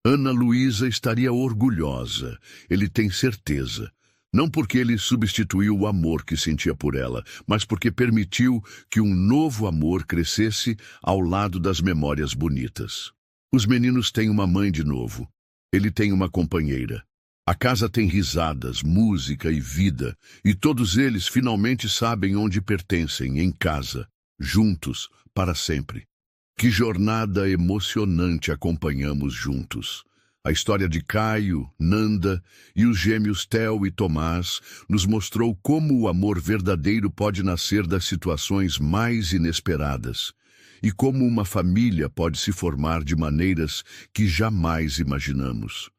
Ana Luísa estaria orgulhosa, ele tem certeza. Não porque ele substituiu o amor que sentia por ela, mas porque permitiu que um novo amor crescesse ao lado das memórias bonitas. Os meninos têm uma mãe de novo. Ele tem uma companheira. A casa tem risadas, música e vida, e todos eles finalmente sabem onde pertencem, em casa, juntos, para sempre. Que jornada emocionante acompanhamos juntos. A história de Caio, Nanda e os gêmeos Theo e Tomás nos mostrou como o amor verdadeiro pode nascer das situações mais inesperadas e como uma família pode se formar de maneiras que jamais imaginamos.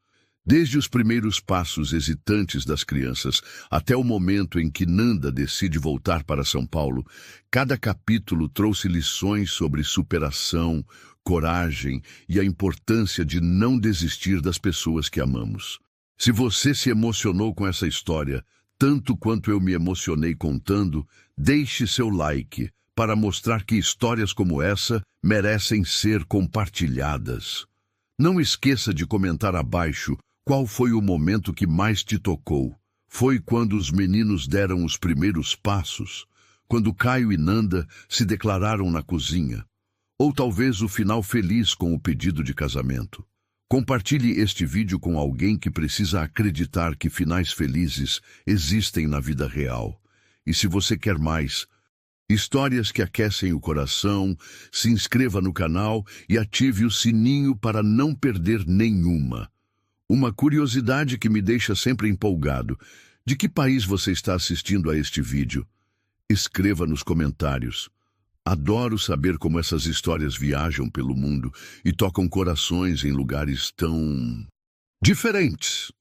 Desde os primeiros passos hesitantes das crianças até o momento em que Nanda decide voltar para São Paulo, cada capítulo trouxe lições sobre superação, coragem e a importância de não desistir das pessoas que amamos. Se você se emocionou com essa história, tanto quanto eu me emocionei contando, deixe seu like para mostrar que histórias como essa merecem ser compartilhadas. Não esqueça de comentar abaixo qual foi o momento que mais te tocou. Foi quando os meninos deram os primeiros passos, quando Caio e Nanda se declararam na cozinha, ou talvez o final feliz com o pedido de casamento. Compartilhe este vídeo com alguém que precisa acreditar que finais felizes existem na vida real. E se você quer mais histórias que aquecem o coração, se inscreva no canal e ative o sininho para não perder nenhuma. Uma curiosidade que me deixa sempre empolgado. De que país você está assistindo a este vídeo? Escreva nos comentários. Adoro saber como essas histórias viajam pelo mundo e tocam corações em lugares tão diferentes.